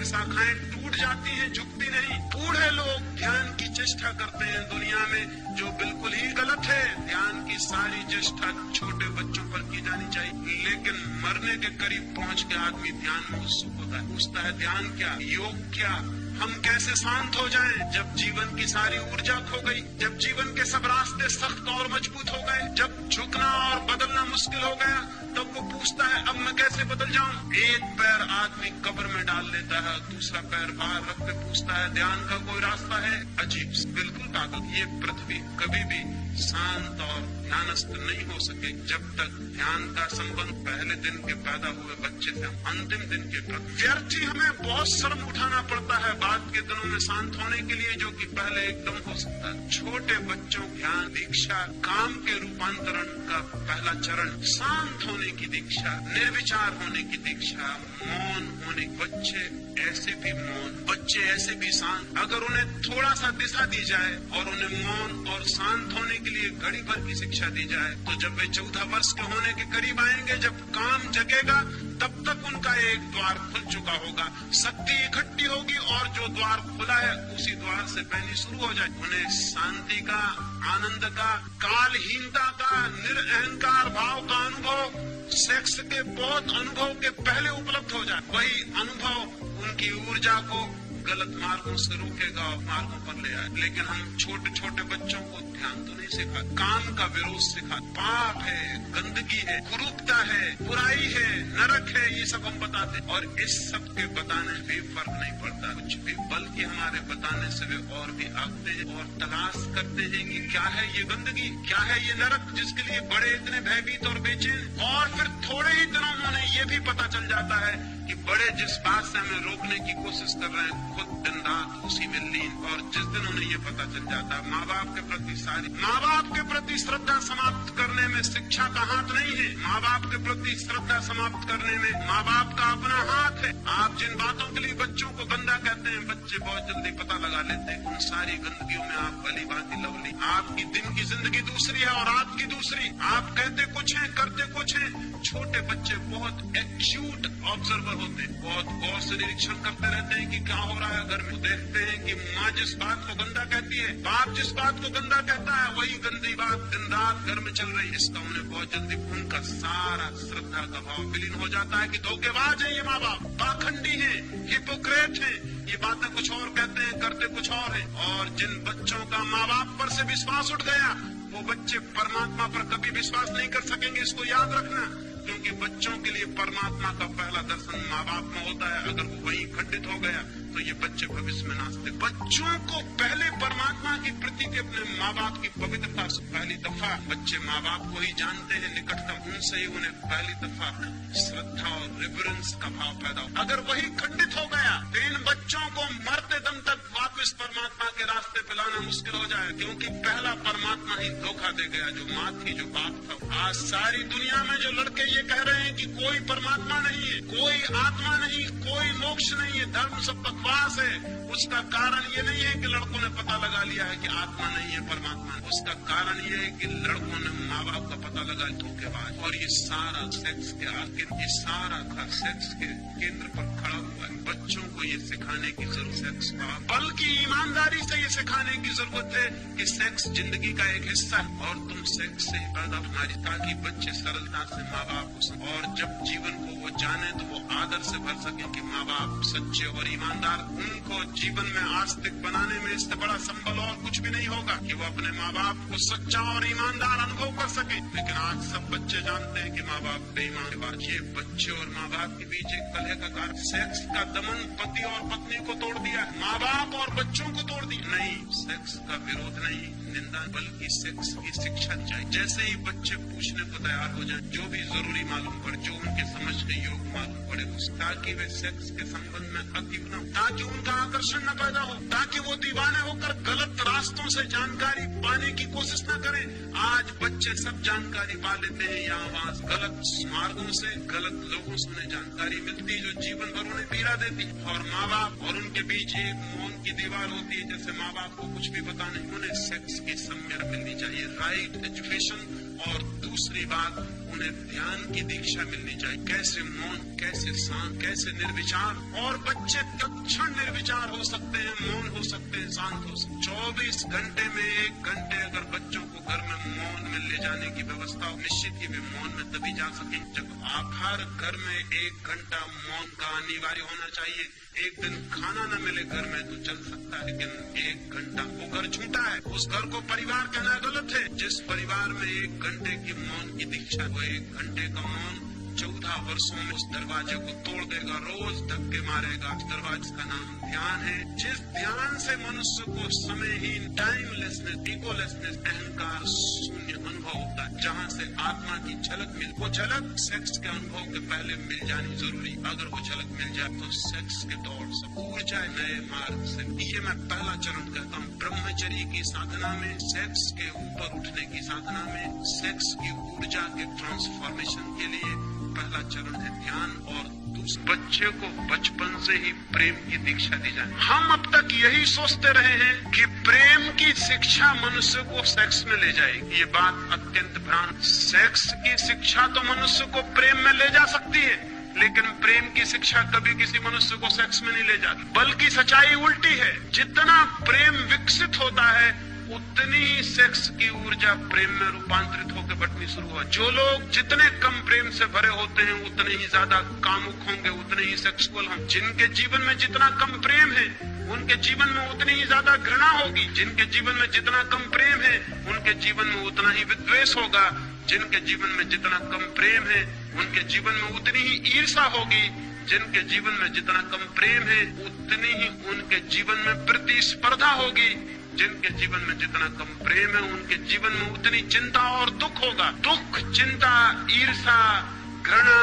S1: शाखाएं टूट जाती हैं, झुकती नहीं। बूढ़े लोग ध्यान की चेष्टा करते हैं दुनिया में, जो बिल्कुल ही गलत है। ध्यान की सारी चेष्टा छोटे बच्चों पर की जानी चाहिए, लेकिन मरने के करीब पहुंच के आदमी ध्यान में उत्सुक होता है, पूछता है ध्यान क्या, योग क्या, हम कैसे शांत हो जाएं? जब जीवन की सारी ऊर्जा खो गई, जब जीवन के सब रास्ते सख्त और मजबूत हो गए, जब झुकना और बदलना मुश्किल हो गया, तब वो पूछता है अब मैं कैसे बदल जाऊं? एक पैर आदमी कब्र में डाल लेता है, दूसरा पैर बाहर रख के पूछता है ध्यान का कोई रास्ता है? अजीब, बिल्कुल पागल। ये पृथ्वी कभी भी शांत और ध्यानस्थ नहीं हो सके जब तक ध्यान का संबंध पहले दिन के पैदा हुए बच्चे से अंतिम दिन के प्रति। व्यर्थ ही हमें बहुत श्रम उठाना पड़ता है बाद के दिनों में शांत होने के लिए, जो कि पहले एकदम हो सकता है। छोटे बच्चों ध्यान दीक्षा काम के रूपांतरण का पहला चरण, शांत होने की दीक्षा, निर्विचार होने की दीक्षा, मौन होने। बच्चे ऐसे भी मौन, बच्चे ऐसे भी शांत, अगर उन्हें थोड़ा सा दिशा दी जाए और उन्हें मौन और शांत होने के लिए घड़ी भर की शिक्षा दी जाए, तो जब वे 14 वर्ष के होने के करीब आएंगे, जब काम जगेगा, तब तक उनका एक द्वार खुल चुका होगा, शक्ति इकट्ठी होगी और जो द्वार खुला है उसी द्वार से बहनी शुरू हो जाए। उन्हें शांति का, आनंद का, कालहीनता का, निरअहंकार भाव का अनुभव सेक्स के बहुत अनुभव के पहले उपलब्ध हो जाए। वही अनुभव उनकी ऊर्जा को गलत मार्गों से रोकेगा और मार्गों पर ले आए। लेकिन हम छोटे छोटे बच्चों को ध्यान तो नहीं सिखा, काम का विरोध सिखा, पाप है, गंदगी है, कुरूपता है, बुराई है, नरक है, ये सब हम बताते। और इस सब के बताने से भी फर्क नहीं पड़ता कुछ भी, बल्कि हमारे बताने से वे और भी आते हैं और तलाश करते हैं कि क्या है ये गंदगी, क्या है ये नरक, जिसके लिए बड़े इतने भयभीत और बेचैन। और फिर थोड़े ही दिनों में उन्हें ये भी पता चल जाता है कि बड़े जिस बात से हमें रोकने की कोशिश कर रहे हैं, खुद दिन रात उसी में लीन। और जिस दिन उन्हें ये पता चल जाता है, माँ बाप के प्रति श्रद्धा समाप्त करने में शिक्षा का हाथ नहीं है। माँ बाप के प्रति श्रद्धा समाप्त करने में माँ बाप का अपना हाथ है। आप जिन बातों के लिए बच्चों को गंदा कहते हैं, बच्चे बहुत जल्दी पता लगा लेते हैं। उन सारी गंदगियों में आप भली भांति लवली। आपकी दिन की जिंदगी दूसरी है और रात की दूसरी। आप कहते कुछ है, करते कुछ है। छोटे बच्चे बहुत एक्यूट ऑब्जर्वर होते हैं, बहुत गौर से निरीक्षण करते रहते हैं कि क्या हो रहा है घर में। देखते हैं कि माँ जिस बात को गंदा कहती है, बाप जिस बात को गंदा कहता है, वही गंदी बात दिन रात घर में चल रही है। इसका उन्हें बहुत जल्दी उनका सारा श्रद्धा का भाव विलीन हो जाता है कि धोखेबाज है ये माँ बाप, पाखंडी है, हिपोक्रेट है, ये बातें कुछ और कहते हैं, करते कुछ और है। और जिन बच्चों का माँ बाप पर से विश्वास उठ गया, वो बच्चे परमात्मा पर कभी विश्वास नहीं कर सकेंगे। इसको याद रखना, क्योंकि बच्चों के लिए परमात्मा का पहला दर्शन माँ बाप में होता है। अगर वो वहीं खंडित हो गया तो ये बच्चे भविष्य में नाचते। बच्चों को पहले परमात्मा की प्रति के अपने माँ बाप की पवित्रता से पहली दफा बच्चे माँ बाप को ही जानते हैं निकटतम, उनसे ही उन्हें पहली दफा श्रद्धा और रिवरेंस का भाव पैदा हो। अगर वही खंडित हो गया तो इन बच्चों को मरते दम तक वापस वापस परमात्मा के रास्ते पे लाना मुश्किल हो जाए, क्योंकि पहला परमात्मा ही धोखा दे गया, जो माँ थी, जो बाप था। आज सारी दुनिया में जो लड़के ये कह रहे हैं कि कोई परमात्मा नहीं है, कोई आत्मा नहीं, कोई मोक्ष नहीं है, धर्म सब बकवास है, उसका कारण ये नहीं है कि लड़कों ने पता लगा लिया है कि आत्मा नहीं है, परमात्मा है। उसका कारण ये है कि लड़कों ने माँ बाप का पता लगा धोखेबाज, और ये सारा सेक्स के आगे, ये सारा का सेक्स के केंद्र पर खड़ा हुआ है। बच्चों को ये सिखाने की जरूरत है, बल्कि ईमानदारी से ये सिखाने की जरूरत है कि सेक्स जिंदगी का एक हिस्सा है और तुम सेक्स से पैदा हमारी, ताकि बच्चे सरलता से माँ बाप को, और जब जीवन को वो जाने तो वो आदर से भर सके कि माँ बाप सच्चे और ईमानदार। उनको जीवन में आस्तिक बनाने में इससे बड़ा संबल और कुछ भी नहीं होगा कि वो अपने माँ बाप को सच्चा और ईमानदार अनुभव कर सके। लेकिन आज सब बच्चे जानते हैं कि माँ बाप बेईमान के बाद, ये बच्चे और माँ बाप के बीच एक कलह का कारण, सेक्स का दमन पति और पत्नी को तोड़ दिया, माँ बाप और बच्चों को तोड़ दिया। नहीं, सेक्स का विरोध नहीं, निंदा, बल्कि सेक्स की शिक्षा दी जाए। जैसे ही बच्चे पूछने को तैयार हो जाए, जो भी जरूरी मालूम पड़े, जो उनके समझ के योग मालूम पड़े, ताकि वे सेक्स के संबंध में अति न हो, ताकि उनका आकर्षण न पैदा हो, ताकि वो दीवाने होकर गलत रास्तों से जानकारी पाने की कोशिश न करें। आज बच्चे सब जानकारी पा लेते हैं, यहाँ वहाँ गलत मार्गों से, गलत लोगों से उन्हें जानकारी मिलती है, जो जीवन भर उन्हें पीड़ा देती है। और माँ बाप और उनके बीच एक मौन की दीवार होती है, जैसे माँ बाप को कुछ भी पता नहीं। उन्हें सेक्स की सम्यक मिलनी चाहिए, राइट एजुकेशन। और दूसरी बात, उन्हें ध्यान की दीक्षा मिलनी चाहिए, कैसे मौन, कैसे शांत, कैसे निर्विचार। और बच्चे तत्क्षण निर्विचार हो सकते हैं, मौन हो सकते हैं, शांत हो सकते हैं। 24 घंटे में 1 घंटे अगर बच्चों को घर में मौन में ले जाने की व्यवस्था हो, निश्चित ही वे मौन में तभी जा सकें जब आप हर घर में 1 घंटा मौन का अनिवार्य होना चाहिए। एक दिन खाना न मिले घर में तो चल सकता है, लेकिन 1 घंटा, वो घर झूठा है, उस घर को परिवार कहना गलत है। जिस परिवार में 1 घंटे की मौन की दीक्षा, वो 1 घंटे का मौन 14 वर्षों में उस दरवाजे को तोड़ देगा, रोज धक्के मारेगा। इस दरवाजे का नाम ध्यान है। जिस ध्यान से मनुष्य को समयहीन, टाइमलेसनेस, इगोलेसनेस, अहंकार शून्य अनुभव होता है, जहाँ से आत्मा की झलक मिल, वो झलक सेक्स के अनुभव के पहले मिल जानी जरूरी। अगर वो झलक मिल जाए तो सेक्स के दौड़ सब उड़ जाए नए मार्ग से। ये मैं पहला चरण कहता हूँ। ब्रह्मचर्य की साधना में, सेक्स के ऊपर उठने की साधना में, सेक्स की ऊर्जा के ट्रांसफॉर्मेशन के लिए पहला चरण है ध्यान। और दूसरा, बच्चे को बचपन से ही प्रेम की दीक्षा दी जाए। हम अब तक यही सोचते रहे हैं कि प्रेम की शिक्षा मनुष्य को सेक्स में ले जाएगी। ये बात अत्यंत भ्रांत। सेक्स की शिक्षा तो मनुष्य को प्रेम में ले जा सकती है, लेकिन प्रेम की शिक्षा कभी किसी मनुष्य को सेक्स में नहीं ले जाती। बल्कि सच्चाई उल्टी है। जितना प्रेम विकसित होता है, उतनी ही सेक्स की ऊर्जा प्रेम में रूपांतरित होकर बटनी शुरू हुआ। जो लोग जितने कम प्रेम से भरे होते हैं, उतने ही ज्यादा कामुक होंगे, उतने ही सेक्सुअल होंगे। जिनके जीवन में जितना कम प्रेम है, उनके जीवन में उतनी ही ज्यादा घृणा होगी। जिनके जीवन में जितना कम प्रेम है, उनके जीवन में उतना ही विद्वेष होगा। जिनके जीवन में जितना कम प्रेम है, उनके जीवन में उतनी ही ईर्ष्या होगी। जिनके जीवन में जितना कम प्रेम है, उतनी ही उनके जीवन में प्रतिस्पर्धा होगी। जिनके जीवन में जितना कम प्रेम है, उनके जीवन में उतनी चिंता और दुख होगा। दुख, चिंता, ईर्ष्या, घृणा,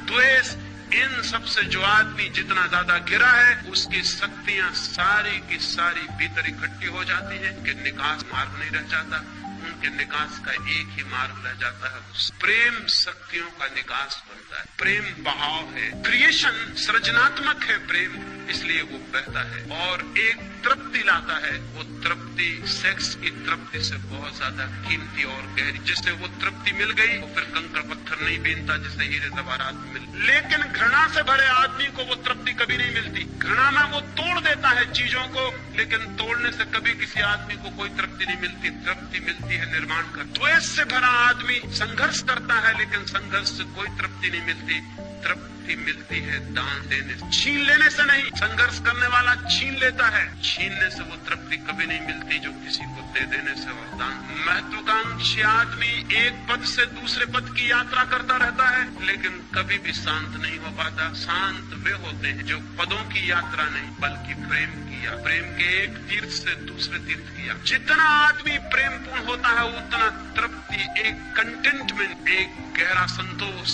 S1: द्वेष, इन सब से जो आदमी जितना ज्यादा घिरा है, उसकी शक्तियां सारी की सारी भीतर इकट्ठी हो जाती है। कि निकास मार्ग नहीं रह जाता, उनके निकास का एक ही मार्ग रह जाता है, प्रेम शक्तियों का निकास बनता है। प्रेम बहाव है, क्रिएशन, सृजनात्मक है प्रेम, इसलिए वो बहता है और एक तृप्ति लाता है। वो तृप्ति सेक्स की तृप्ति से बहुत ज्यादा कीमती और गहरी। जिससे वो तृप्ति मिल गई, वो फिर कंकड़ पत्थर नहीं बीनता, जिससे हीरे जवाहरात मिल। लेकिन घृणा से भरे आदमी को वो तृप्ति कभी नहीं मिलती। घृणा में वो तोड़ देता है चीजों को, लेकिन तोड़ने से कभी किसी आदमी को कोई तृप्ति नहीं मिलती। तृप्ति मिलती है निर्माण कर। द्वेष से भरा आदमी संघर्ष करता है, लेकिन संघर्ष से कोई तृप्ति नहीं मिलती। तृप्ति मिलती है दान देने से, छीन लेने से नहीं। संघर्ष करने वाला छीन लेता है, छीनने से वो तृप्ति कभी नहीं मिलती जो किसी को दे देने से वरदान। महत्वाकांक्षी आदमी एक पद से दूसरे पद की यात्रा करता रहता है, लेकिन कभी भी शांत नहीं हो पाता। शांत वे होते हैं जो पदों की यात्रा नहीं, बल्कि प्रेम की यात्रा, प्रेम के एक तीर्थ से दूसरे तीर्थ की यात्रा। जितना आदमी प्रेम पूर्ण होता है, उतना तृप्ति, एक कंटेंटमेंट, एक गहरा संतोष,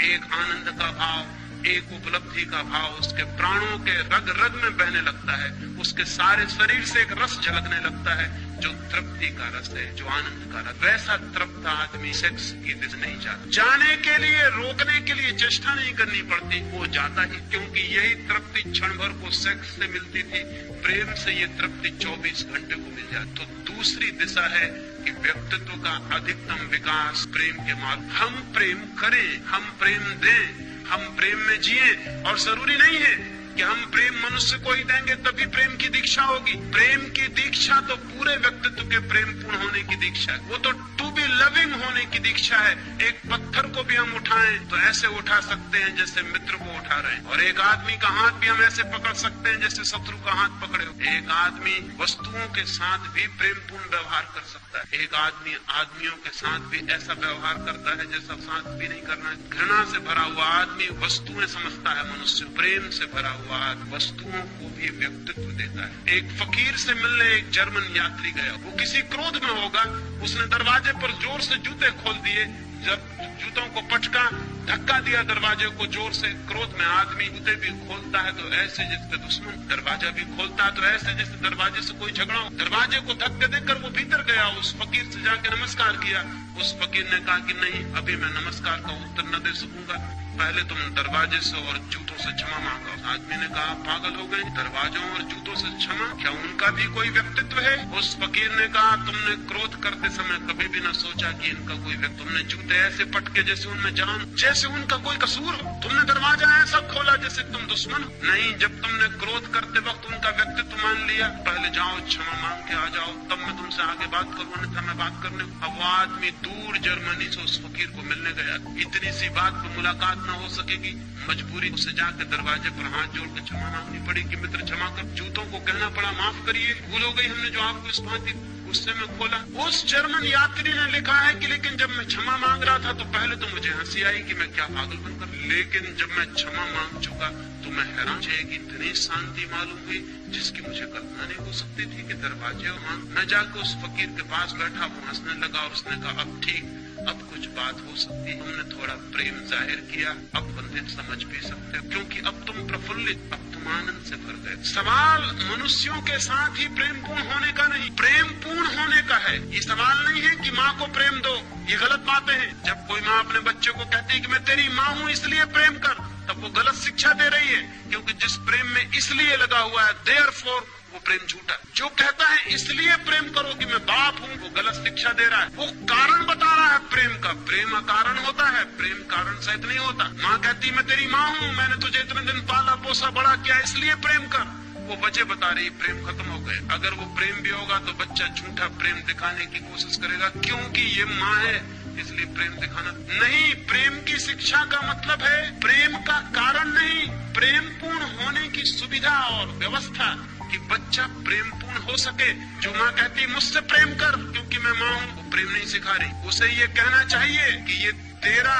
S1: एक आनंद का भाव, एक उपलब्धि का भाव उसके प्राणों के रग रग में बहने लगता है, उसके सारे शरीर से एक रस झलकने लगता है जो तृप्ति का रस है, जो आनंद का रस। वैसा तृप्त आदमी सेक्स की दिशा नहीं जाता। जाने के लिए, रोकने के लिए चेष्टा नहीं करनी पड़ती, वो जाता ही, क्योंकि यही तृप्ति क्षण भर को सेक्स से मिलती थी, प्रेम से ये तृप्ति 24 घंटे को मिल जाती। तो दूसरी दिशा है कि व्यक्तित्व का अधिकतम विकास प्रेम के मार्ग। हम प्रेम करें, हम प्रेम दें, हम प्रेम में जिए, और जरूरी नहीं है कि हम प्रेम मनुष्य को ही देंगे तभी प्रेम की दीक्षा होगी। प्रेम की दीक्षा तो पूरे व्यक्तित्व के प्रेम पूर्ण होने की दीक्षा है, वो तो टू बी लविंग होने की दीक्षा है। एक पत्थर को भी हम उठाएं तो ऐसे उठा सकते हैं जैसे मित्र को उठा रहे हैं, और एक आदमी का हाथ भी हम ऐसे पकड़ सकते हैं जैसे शत्रु का हाथ पकड़े हो। एक आदमी वस्तुओं के साथ भी प्रेम पूर्ण व्यवहार कर सकता है, एक आदमी आदमियों के साथ भी ऐसा व्यवहार करता है जैसा साथ भी नहीं करना है। घृणा से भरा हुआ आदमी वस्तुएं समझता है, मनुष्य प्रेम से भरा हुआ वस्तुओं को भी व्यक्तित्व देता है। एक फकीर से मिलने एक जर्मन यात्री गया, वो किसी क्रोध में होगा, उसने दरवाजे पर जोर से जूते खोल दिए। जब जूतों को पटका, धक्का दिया दरवाजे को जोर से, क्रोध में आदमी जूते भी खोलता है तो ऐसे जैसे दुश्मन, दरवाजा भी खोलता है तो ऐसे जैसे दरवाजे से कोई झगड़ा हो। दरवाजे को धक्के देकर वो भीतर गया, उस फकीर से जाके नमस्कार किया। उस फकीर ने कहा कि नहीं, अभी मैं नमस्कार का उत्तर न दे सकूंगा, पहले तुम दरवाजे से और जूतों से क्षमा मांगो। आदमी ने कहा, पागल हो गए, दरवाजों और जूतों से क्षमा, क्या उनका भी कोई व्यक्तित्व है? उस फकीर ने कहा, तुमने क्रोध करते समय कभी भी न सोचा कि इनका कोई व्यक्तित्व, तुमने जूते ऐसे पटके जैसे उनमें जान, जैसे उनका कोई कसूर हो, तुमने दरवाजा ऐसा खोला जैसे तुम दुश्मन हो। नहीं, जब तुमने क्रोध करते वक्त उनका व्यक्तित्व मान लिया, पहले जाओ क्षमा मांग के आ जाओ, तब मैं तुमसे आगे बात करूँ, अन्यथा मैं बात करने। अब वो आदमी दूर जर्मनी से उस फकीर को मिलने गया, इतनी सी बात पर मुलाकात न हो सकेगी, मजबूरी उसे जाकर दरवाजे पर हाथ जोड़ के क्षमा मांगनी पड़ी कि मित्र क्षमा कर। जूतों को कहना पड़ा, माफ करिए, भूल हो गई हमने जो आपको इस भांति गुस्से में खोला। उस जर्मन यात्री ने लिखा है कि लेकिन जब मैं क्षमा मांग रहा था तो पहले तो मुझे हंसी आई कि मैं क्या पागल बनकर, लेकिन जब मैं क्षमा मांग चुका तो मैं हैरान कि इतनी शांति मालूम हुई जिसकी मुझे कल्पना नहीं हो सकती थी कि दरवाजे और मांग। मैं जाकर उस फकीर के पास बैठा, वो हंसने लगा और उसने कहा, अब ठीक, अब कुछ बात हो सकती है, तुमने थोड़ा प्रेम जाहिर किया, अब बंदित समझ भी सकते हो, क्योंकि अब तुम प्रफुल्लित, अब तुम आनंद से भर गए। सवाल मनुष्यों के साथ ही प्रेम पूर्ण होने का नहीं, प्रेम पूर्ण होने का है। ये सवाल नहीं है कि माँ को प्रेम दो, ये गलत बातें हैं। जब कोई माँ अपने बच्चे को कहती है कि मैं तेरी माँ हूँ इसलिए प्रेम कर, तब वो गलत शिक्षा दे रही है, क्योंकि जिस प्रेम में इसलिए लगा हुआ है, देयरफॉर, वो प्रेम झूठा। जो कहता है इसलिए प्रेम करो कि मैं बाप हूँ, वो गलत शिक्षा दे रहा है, वो कारण बता रहा है प्रेम का। प्रेम अकारण होता है, प्रेम कारण सहित नहीं होता। माँ कहती मैं तेरी माँ हूँ, मैंने तुझे इतने दिन पाला पोसा बड़ा किया इसलिए प्रेम कर, वो वजह बता रही, प्रेम खत्म हो गए। अगर वो प्रेम भी होगा तो बच्चा झूठा प्रेम दिखाने की कोशिश करेगा, क्योंकि ये माँ है इसलिए प्रेम दिखाना नहीं। प्रेम की शिक्षा का मतलब है प्रेम का कारण नहीं, प्रेम पूर्ण होने की सुविधा और व्यवस्था कि बच्चा प्रेम पूर्ण हो सके। जो माँ कहती मुझसे प्रेम कर क्योंकि मैं माँ हूँ, वो प्रेम नहीं सिखा रही। उसे ये कहना चाहिए कि ये तेरा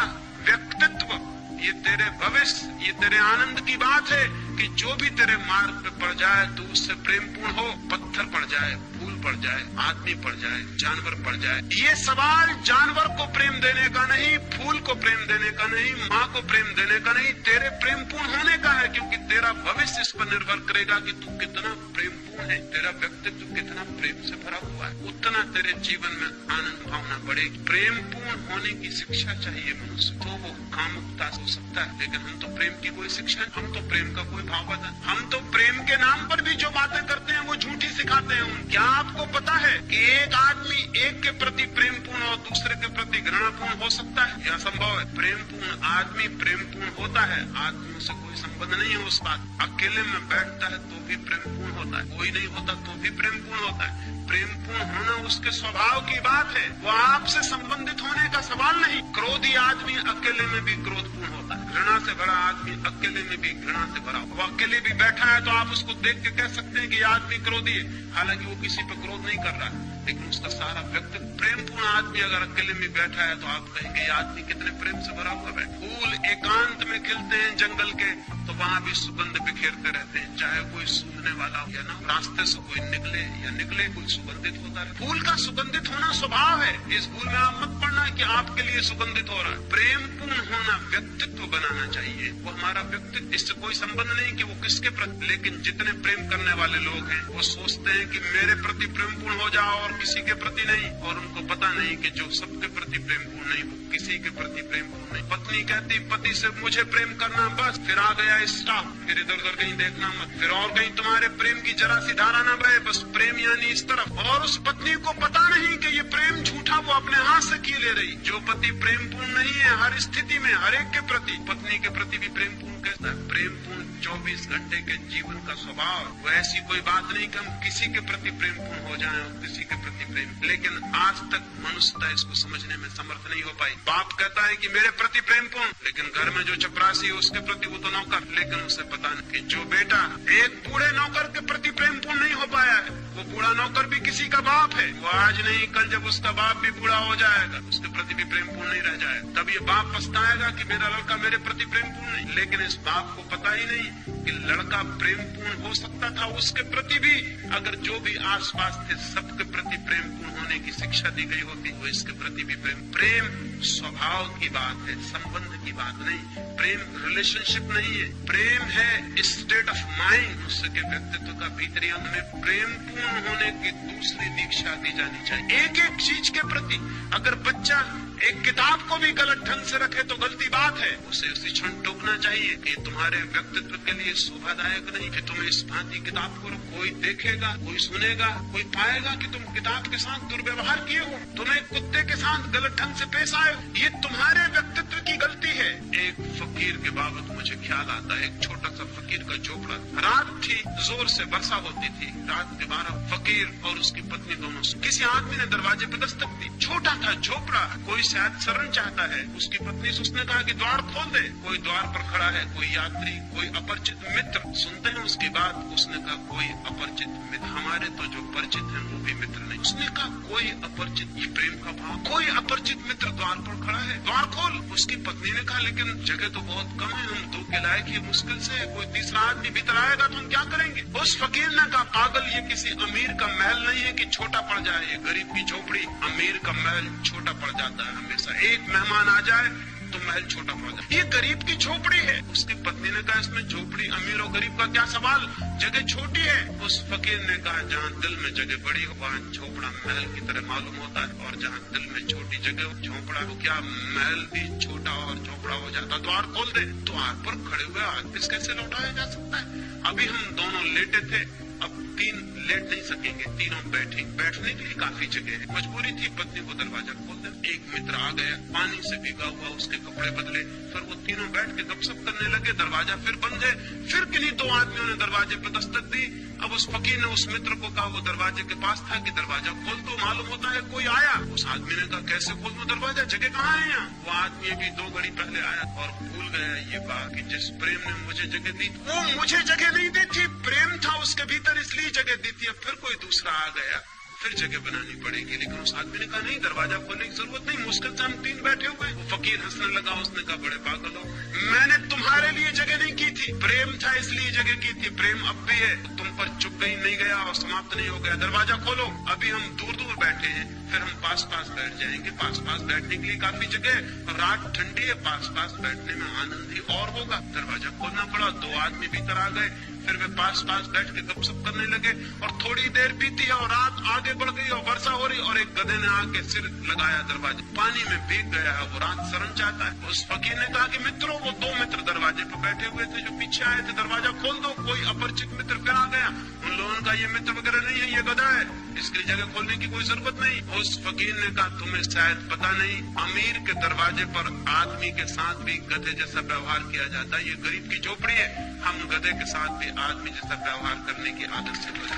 S1: व्यक्तित्व, ये तेरे भविष्य, ये तेरे आनंद की बात है कि जो भी तेरे मार्ग पे पड़ जाए तो उससे प्रेम पूर्ण हो। पत्थर पड़ जाए, फूल पड़ जाए, आदमी पड़ जाए, जानवर पड़ जाए, ये सवाल जानवर को प्रेम देने का नहीं, फूल को प्रेम देने का नहीं, माँ को प्रेम देने का नहीं, तेरे प्रेम पूर्ण होने का है। क्योंकि तेरा भविष्य इस पर निर्भर करेगा कि तू कितना प्रेम पूर्ण है, तेरा व्यक्तित्व कितना प्रेम से भरा हुआ है, उतना तेरे जीवन में आनंद भावना बढ़ेगी। प्रेम पूर्ण होने की शिक्षा चाहिए मनुष्य, तो वो कामुकता हो सकता है, लेकिन हम तो प्रेम की कोई शिक्षा, हम तो प्रेम का कोई भाव बता, हम तो प्रेम के नाम पर भी जो बातें करते हैं वो झूठी सिखाते हैं। क्या आपको पता है कि एक आदमी एक के प्रति प्रेम पूर्ण और दूसरे के प्रति घृणा पूर्ण हो सकता है? यह संभव है। प्रेम पूर्ण आदमी प्रेम पूर्ण होता है, आदमियों से कोई संबंध नहीं है उस बात। अकेले में बैठता है तो भी प्रेम पूर्ण होता है, कोई नहीं होता तो भी प्रेम पूर्ण होता है। प्रेम पूर्ण होना उसके स्वभाव की बात है, वो आपसे संबंधित होने का सवाल नहीं। क्रोधी आदमी अकेले में भी क्रोधपूर्ण होता है, घृणा से भरा आदमी अकेले में भी घृणा से भरा। वो अकेले भी बैठा है तो आप उसको देख के कह सकते हैं कि ये आदमी क्रोधी है, हालांकि वो किसी पे क्रोध नहीं कर रहा है, लेकिन उसका सारा व्यक्तित्व। प्रेम पूर्ण आदमी अगर अकेले में बैठा है तो आप कहेंगे ये आदमी कितने प्रेम से भरा हुआ है। फूल एकांत में खिलते हैं जंगल के तो वहाँ भी सुगंध बिखेरते रहते हैं, चाहे कोई सूंघने वाला हो या ना, रास्ते से कोई निकले या निकले, कोई सुगंधित होता है। फूल का सुगंधित होना स्वभाव है, इस भूल में आप मत पड़ना समझना कि आपके लिए सुगंधित हो रहा है। प्रेम पूर्ण होना व्यक्तित्व बनाना चाहिए, वो हमारा व्यक्तित्व। इससे कोई संबंध नहीं कि वो किसके प्रति, लेकिन जितने प्रेम करने वाले लोग हैं वो सोचते हैं कि मेरे प्रति प्रेम पूर्ण हो जाओ और किसी के प्रति नहीं, और उनको पता नहीं कि जो सबके प्रति प्रेम पूर्ण नहीं वो किसी के प्रति प्रेम पूर्ण नहीं। पत्नी कहती पति से मुझे प्रेम करना बस, फिर आ गया स्टॉप, फिर इधर उधर कहीं देखना मत, फिर और कहीं तुम्हारे प्रेम की जरा सी धारा न बहे, बस प्रेम यानी इस तरफ। और उस पत्नी को पता नहीं कि ये प्रेम झूठा वो अपने हाथ से किए ले रही। जो पति प्रेम पूर्ण नहीं है हर स्थिति में हर एक के प्रति, पत्नी के प्रति भी प्रेम पूर्ण कैसा है? प्रेम पूर्ण 24 घंटे के जीवन का स्वभाव। वो ऐसी कोई बात नहीं कि हम किसी के प्रति प्रेम पूर्ण हो जाएं और किसी के प्रति प्रेम, लेकिन आज तक मनुष्यता इसको समझने में समर्थ नहीं हो पाई। बाप कहता है कि मेरे प्रति प्रेम पूर्ण, लेकिन घर में जो चपरासी है उसके प्रति वो तो नौकर, लेकिन उसे पता नहीं कि जो बेटा एक बूढ़े नौकर के प्रति प्रेम पूर्ण नहीं हो पाया है, वो बूढ़ा नौकर भी किसी का बाप है। वो आज नहीं कल जब उसका बाप भी बूढ़ा हो जाएगा उसके प्रति भी प्रेम पूर्ण नहीं रह जाएगा, तब ये बाप पछताएगा कि मेरा लड़का मेरे प्रति प्रेम पूर्ण नहीं। लेकिन इस बाप को पता ही नहीं कि लड़का प्रेम पूर्ण हो सकता था उसके प्रति भी, अगर जो भी आसपास थे सबके प्रति प्रेम पूर्ण होने की शिक्षा दी गई होती, वो इसके प्रति भी प्रेम स्वभाव की बात है, संबंध की बात नहीं। प्रेम रिलेशनशिप नहीं है, प्रेम है स्टेट ऑफ माइंड। मनुष्य के व्यक्तित्व का भीतरी अंग में प्रेम पूर्ण होने की दूसरी दीक्षा दी जानी चाहिए एक एक चीज के प्रति। अगर बच्चा एक किताब को भी गलत ढंग से रखे तो गलती बात है, उसे उसी क्षण टोकना चाहिए कि तुम्हारे व्यक्तित्व के लिए शोभादायक नहीं कि तुम इस भांति किताब को कोई देखेगा, कोई सुनेगा, कोई पाएगा कि तुम किताब के साथ दुर्व्यवहार किए हो, तुम एक कुत्ते के साथ गलत ढंग से पेश आए हो, ये तुम्हारे व्यक्तित्व की गलती है। एक फकीर के बाबत मुझे ख्याल आता है, एक छोटा सा फकीर का झोपड़ा, रात थी, जोर से वर्षा होती थी, रात के 12 फकीर और उसकी पत्नी दोनों, किसी आदमी ने दरवाजे पर दस्तक दी, छोटा था झोपड़ा, कोई शायद शरण चाहता है। उसकी पत्नी से उसने कहा कि द्वार खोल दे, कोई द्वार पर खड़ा है, कोई यात्री, कोई अपरिचित मित्र। सुनते हैं उसकी बात, उसने कहा कोई अपरिचित मित्र, हमारे तो जो परिचित हैं वो भी मित्र नहीं। उसने कहा कोई अपरिचित, ये प्रेम का भाव, कोई अपरिचित मित्र द्वार पर खड़ा है, द्वार खोल। उसकी पत्नी ने कहा लेकिन जगह तो बहुत कम है, हम दो के लायक ही मुश्किल से, कोई तीसरा आदमी भीतर आएगा तो हम क्या करेंगे? उस फकीर ने कहा पागल, ये किसी अमीर का महल नहीं है कि छोटा पड़ जाए, ये गरीब की झोपड़ी, अमीर का महल छोटा पड़ जाता है हमेशा, एक मेहमान आ जाए तो महल छोटा पड़ जाए, ये गरीब की झोपड़ी है। उसकी पत्नी ने कहा इसमें झोपड़ी अमीर और गरीब का क्या सवाल, जगह छोटी है। उस फकीर ने कहा जहाँ दिल में जगह बड़ी हो वहाँ झोपड़ा महल की तरह मालूम होता है, और जहाँ दिल में छोटी जगह हो झोपड़ा हो, क्या महल भी छोटा और झोपड़ा हो जाता? द्वार खोल दे। द्वार पर खड़े हुए आदमी कैसे लौटाया जा सकता है? अभी हम दोनों लेटे थे, अब 3 लेट नहीं सकेंगे, तीनों बैठने के लिए काफी जगह है। मजबूरी थी पत्नी को दरवाजा खोल दे। एक मित्र आ गया, पानी से भीगा हुआ, उसके कपड़े बदले, फिर वो तीनों बैठ के गपशप करने लगे, दरवाजा फिर बंद है। फिर किन्हीं 2 आदमियों ने दरवाजे पर दस्तक दी। अब उस फकीर ने उस मित्र को कहा, वो दरवाजे के पास था, कि दरवाजा खोल दो, मालूम होता है कोई आया। उस आदमी ने कहा कैसे खोल दो दरवाजा, जगह कहाँ है यहाँ? वो आदमी भी 2 घड़ी पहले आया और भूल गया ये बात कि जिस प्रेम ने मुझे जगह दी वो मुझे जगह नहीं दी थी, प्रेम था उसके भीतर इसलिए जगह दी थी। अब फिर कोई दूसरा आ गया, फिर जगह बनानी पड़ेगी। लेकिन उस आदमी ने कहा नहीं, दरवाजा खोलने की जरूरत नहीं, मुश्किल से हम 3 बैठे हुए। वो फकीर हंसने लगा, उसने कहा बड़े पागल हो, मैंने तुम्हारे लिए जगह नहीं की थी, प्रेम था इसलिए जगह की थी, प्रेम अब भी है, तुम पर चुप गई नहीं गया और समाप्त नहीं हो गया, दरवाजा खोलो। अभी हम दूर दूर बैठे हैं, फिर हम पास पास बैठ जाएंगे, पास पास बैठने के लिए काफी जगह, रात ठंडी है, पास पास बैठने में आनंद ही और होगा। दरवाजा खोलना पड़ा, 2 आदमी भीतर आ गए, फिर वे पास पास बैठ के गपशप करने लगे, और थोड़ी देर बीती है और रात आगे बढ़ गई और वर्षा हो रही, और एक गधे ने आके सिर लगाया दरवाजे, पानी में भीग गया है, वो रात शरण चाहता है। उस फकीर ने कहा कि मित्रों, वो 2 मित्र दरवाजे पर बैठे हुए थे जो पीछे आए थे, दरवाजा खोल दो। कोई अपरिचित मित्र फिर आ गया, उन लोगों का ये मित्र वगैरह नहीं है, ये गधा है, इसके लिए जगह खोलने की कोई जरूरत नहीं। उस फकीर ने कहा तुम्हें शायद पता नहीं, अमीर के दरवाजे पर आदमी के साथ भी गधे जैसा व्यवहार किया जाता है, ये गरीब की झोपड़ी है, हम गधे के साथ भी आदमी जैसा व्यवहार करने की आदत से बचे,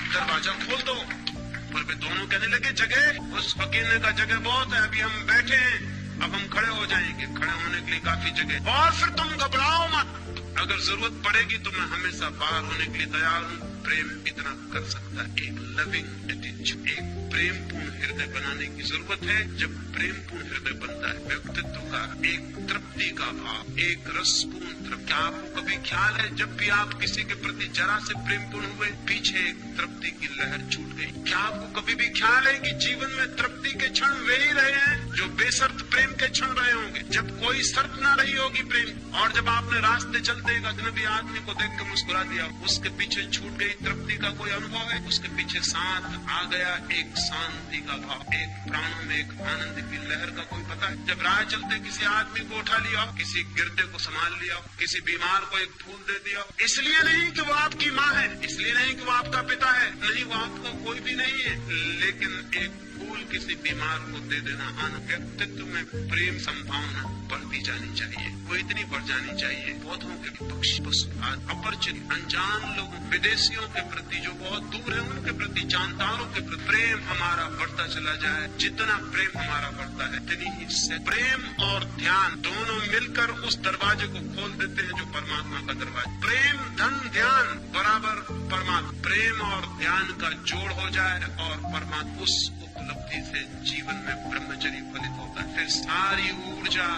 S1: दरवाजा खोल दो। पर वे दोनों कहने लगे जगह। उस फकीर ने कहा जगह बहुत है, अभी हम बैठे हैं, अब हम खड़े हो जाएंगे, खड़े होने के लिए काफी जगह, और फिर तुम घबराओ मत, अगर जरूरत पड़ेगी तो मैं हमेशा बाहर होने के लिए तैयार हूँ, प्रेम इतना कर सकता है। एक लविंग एटीट्यूड, एक प्रेमपूर्ण हृदय बनाने की जरूरत है। जब प्रेमपूर्ण हृदय बनता है, व्यक्तित्व का एक तृप्ति का भाव, एक रसपूर्ण तृप्ति। क्या आपको कभी ख्याल है जब भी आप किसी के प्रति जरा से प्रेमपूर्ण हुए, पीछे एक तृप्ति की लहर छूट गई? क्या आपको कभी भी ख्याल है कि जीवन में तृप्ति के क्षण वे ही रहे हैं जो बेशर्त प्रेम के क्षण रहे होंगे, जब कोई शर्त ना रही होगी प्रेम? और जब आपने रास्ते चलते एक अजनबी आदमी को देख कर मुस्कुरा दिया, उसके पीछे छूट गई तृप्ति का कोई अनुभव है? उसके पीछे साथ आ गया एक शांति का भाव, एक प्राणों में एक आनंद की लहर का कोई पता है? जब राह चलते किसी आदमी को उठा लिया, किसी गिरते को संभाल लिया, किसी बीमार को एक फूल दे दिया, इसलिए नहीं कि वो आपकी माँ है, इसलिए नहीं कि वो आपका पिता है, नहीं, वो आपका कोई भी नहीं है, लेकिन एक फूल किसी बीमार को दे देना आनंद। व्यक्तित्व में प्रेम संभावना बढ़ती जानी चाहिए, वो इतनी बढ़ जानी चाहिए पौधों के, पक्षी, पशु, अपरिचित, अनजान लोगों, विदेशियों के प्रति, जो बहुत दूर है उनके प्रति, जानकारों के प्रति प्रेम हमारा बढ़ता चला जाए। जितना प्रेम हमारा बढ़ता है, उतनी ही प्रेम और ध्यान दोनों मिलकर उस दरवाजे को खोल देते हैं जो परमात्मा का दरवाजा। प्रेम, धन, ध्यान बराबर परमात्मा। प्रेम और ध्यान का जोड़ हो जाए और परमात्मा, उस उपलब्धि से जीवन में ब्रह्मचर्य फलित होता है। फिर सारी ऊर्जा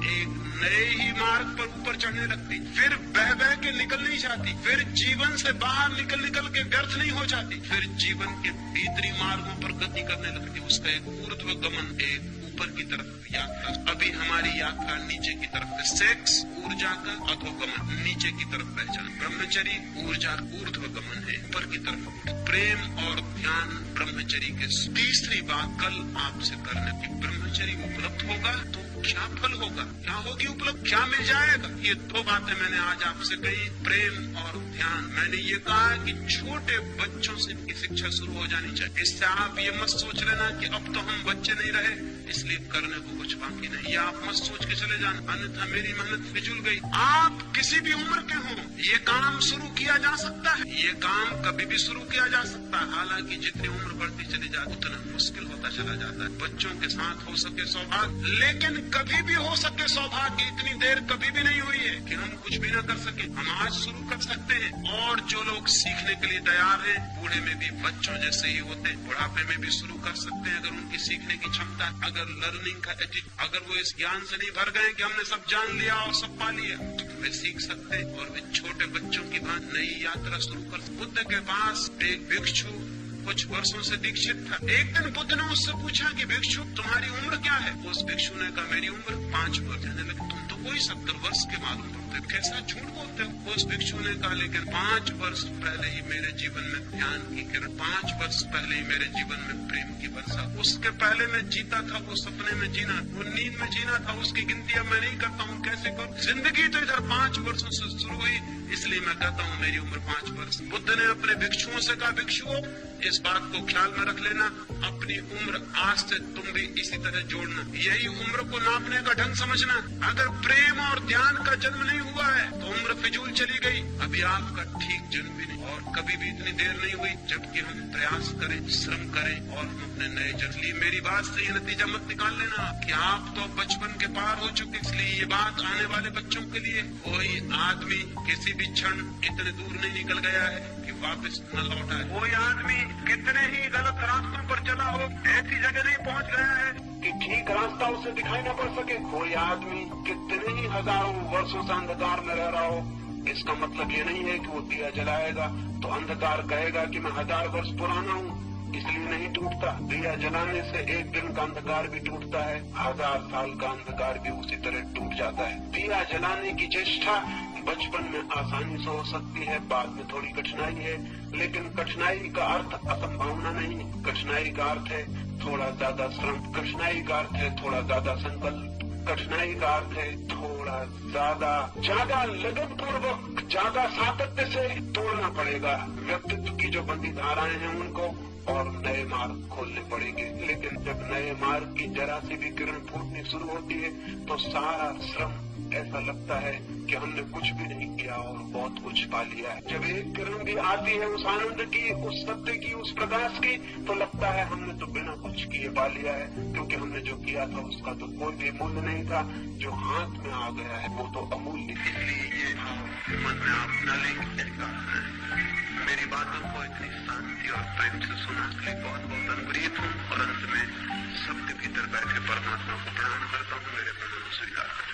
S1: एक नए ही मार्ग पर ऊपर चढ़ने लगती, फिर बह बह के निकल नहीं जाती, फिर जीवन से बाहर निकल के व्यर्थ नहीं हो जाती, फिर जीवन के भीतरी मार्गों पर गति करने लगती। उसका एक ऊर्ध्व गमन, एक ऊपर की तरफ यात्रा। अभी हमारी यात्रा नीचे की तरफ है। सेक्स ऊर्जा का अधोगमन, नीचे की तरफ पहचान। ब्रह्मचर्य ऊर्जा ऊर्ध्व गमन है, ऊपर की तरफ। प्रेम और ध्यान ब्रह्मचर्य के। तीसरी बात कल आपसे करने की, ब्रह्मचर्य उपलब्ध होगा तो क्या फल होगा, क्या होगी उपलब्ध, क्या मिल जाएगा? ये दो बातें मैंने आज आपसे कही, प्रेम और ध्यान। मैंने ये कहा कि छोटे बच्चों से इनकी शिक्षा शुरू हो जानी चाहिए। इससे आप ये मत सोच लेना कि अब तो हम बच्चे नहीं रहे इसलिए करने को कुछ बाकी नहीं, ये आप मत सोच के चले जाना, अन्यथा मेरी मेहनत फिजूल गई। आप किसी भी उम्र के हों, ये काम शुरू किया जा सकता है, ये काम कभी भी शुरू किया जा सकता है। हालांकि जितनी उम्र बढ़ती चली जाती उतना मुश्किल होता चला जाता है। बच्चों के साथ हो सके सौभाग्य, लेकिन कभी भी हो सके सौभाग्य, इतनी देर कभी भी नहीं हुई है कि हम कुछ भी न कर सके। हम आज शुरू कर सकते हैं। और जो लोग सीखने के लिए तैयार हैं, बूढ़े में भी बच्चों जैसे ही होते हैं, बुढ़ापे में भी शुरू कर सकते हैं अगर उनकी सीखने की क्षमता, अगर लर्निंग का एटीट्यूड, अगर वो इस ज्ञान से नहीं भर गए कि हमने सब जान लिया और सब पा लिया, तो वे सीख सकते हैं और वे छोटे बच्चों की बात नई यात्रा शुरू कर सकते। बुद्ध के पास एक भिक्षु कुछ वर्षों से दीक्षित था। एक दिन बुद्ध ने उससे पूछा कि भिक्षु तुम्हारी उम्र क्या है? उस भिक्षु ने कहा मेरी उम्र 5 वर्ष। कहने लगे तुम तो कोई 70 वर्ष के मालूम पड़ते, कैसा झूठ बोलते हो? उस भिक्षु ने कहा लेकिन 5 वर्ष पहले ही मेरे जीवन में ध्यान की किरण, 5 वर्ष पहले ही मेरे जीवन में प्रेम की वर्षा, उसके पहले मैं जीता था वो सपने में जीना, वो नींद में जीना था, उसकी गिनती अब मैं नहीं करता हूँ, कैसे करूँ? जिंदगी तो इधर 5 वर्षों से शुरू हुई, इसलिए मैं कहता हूँ मेरी उम्र 5 वर्ष। बुद्ध ने अपने भिक्षुओं से कहा भिक्षुओं इस बात को ख्याल में रख लेना, अपनी उम्र आज से तुम भी इसी तरह जोड़ना, यही उम्र को नापने का ढंग समझना। अगर प्रेम और ध्यान का जन्म नहीं हुआ है तो उम्र फिजूल चली गई, अभी आपका ठीक जन्म भी नहीं, और कभी भी इतनी देर नहीं हुई जबकि हम प्रयास करें, श्रम करें और हम अपने नए जन्म। लिए मेरी बात से ये नतीजा मत निकाल लेना कि आप तो बचपन के पार हो चुके, इसलिए ये बात आने वाले बच्चों के लिए, कोई आदमी किसी भी क्षण इतने दूर नहीं निकल गया है कि वापस न लौटा है। कोई आदमी कितने ही गलत रास्तों पर चला हो, ऐसी जगह नहीं पहुंच गया है कि ठीक रास्ता उसे दिखाई न पड़ सके। कोई आदमी कितने ही हजारों वर्षों से अंधकार में रह रहा हो, इसका मतलब ये नहीं है कि वो दिया जलाएगा तो अंधकार कहेगा कि मैं 1000 वर्ष पुराना हूँ, इसलिए नहीं टूटता। दिया जलाने से एक दिन का अंधकार भी टूटता है, 1000 साल का अंधकार भी उसी तरह टूट जाता है। दिया जलाने की चेष्टा बचपन में आसानी से हो सकती है, बाद में थोड़ी कठिनाई है, लेकिन कठिनाई का अर्थ असंभावना नहीं, कठिनाई का अर्थ है थोड़ा ज्यादा श्रम, कठिनाई का अर्थ है थोड़ा ज्यादा संकल्प, कठिनाई का अर्थ है थोड़ा ज्यादा लगन पूर्वक, ज्यादा सातत्य से तोड़ना पड़ेगा व्यक्तित्व की जो बंदी धाराएं हैं उनको, और नए मार्ग खोलने पड़ेंगे। लेकिन जब नए मार्ग की जरा सी भी किरण फूटनी शुरू होती है तो सारा श्रम ऐसा लगता है कि हमने कुछ भी नहीं किया और बहुत कुछ पा लिया है। जब एक किरण भी आती है उस आनंद की, उस सत्य की, उस प्रकाश की, तो लगता है हमने तो बिना कुछ किए पा लिया है, क्योंकि हमने जो किया था उसका तो कोई भी मूल्य नहीं था, जो हाथ में आ गया है वो तो अमूल्य। इसलिए ये भाव मन में अपना लेंगे मेरी बातों को इतनी शांति और प्रेम से सुना के लिए बहुत बहुत अनुग्रहित हूँ और अंत में सबके भीतर बैठे परमात्मा को प्रणाम करता हूँ। मेरे प्रणाम स्वीकार करें।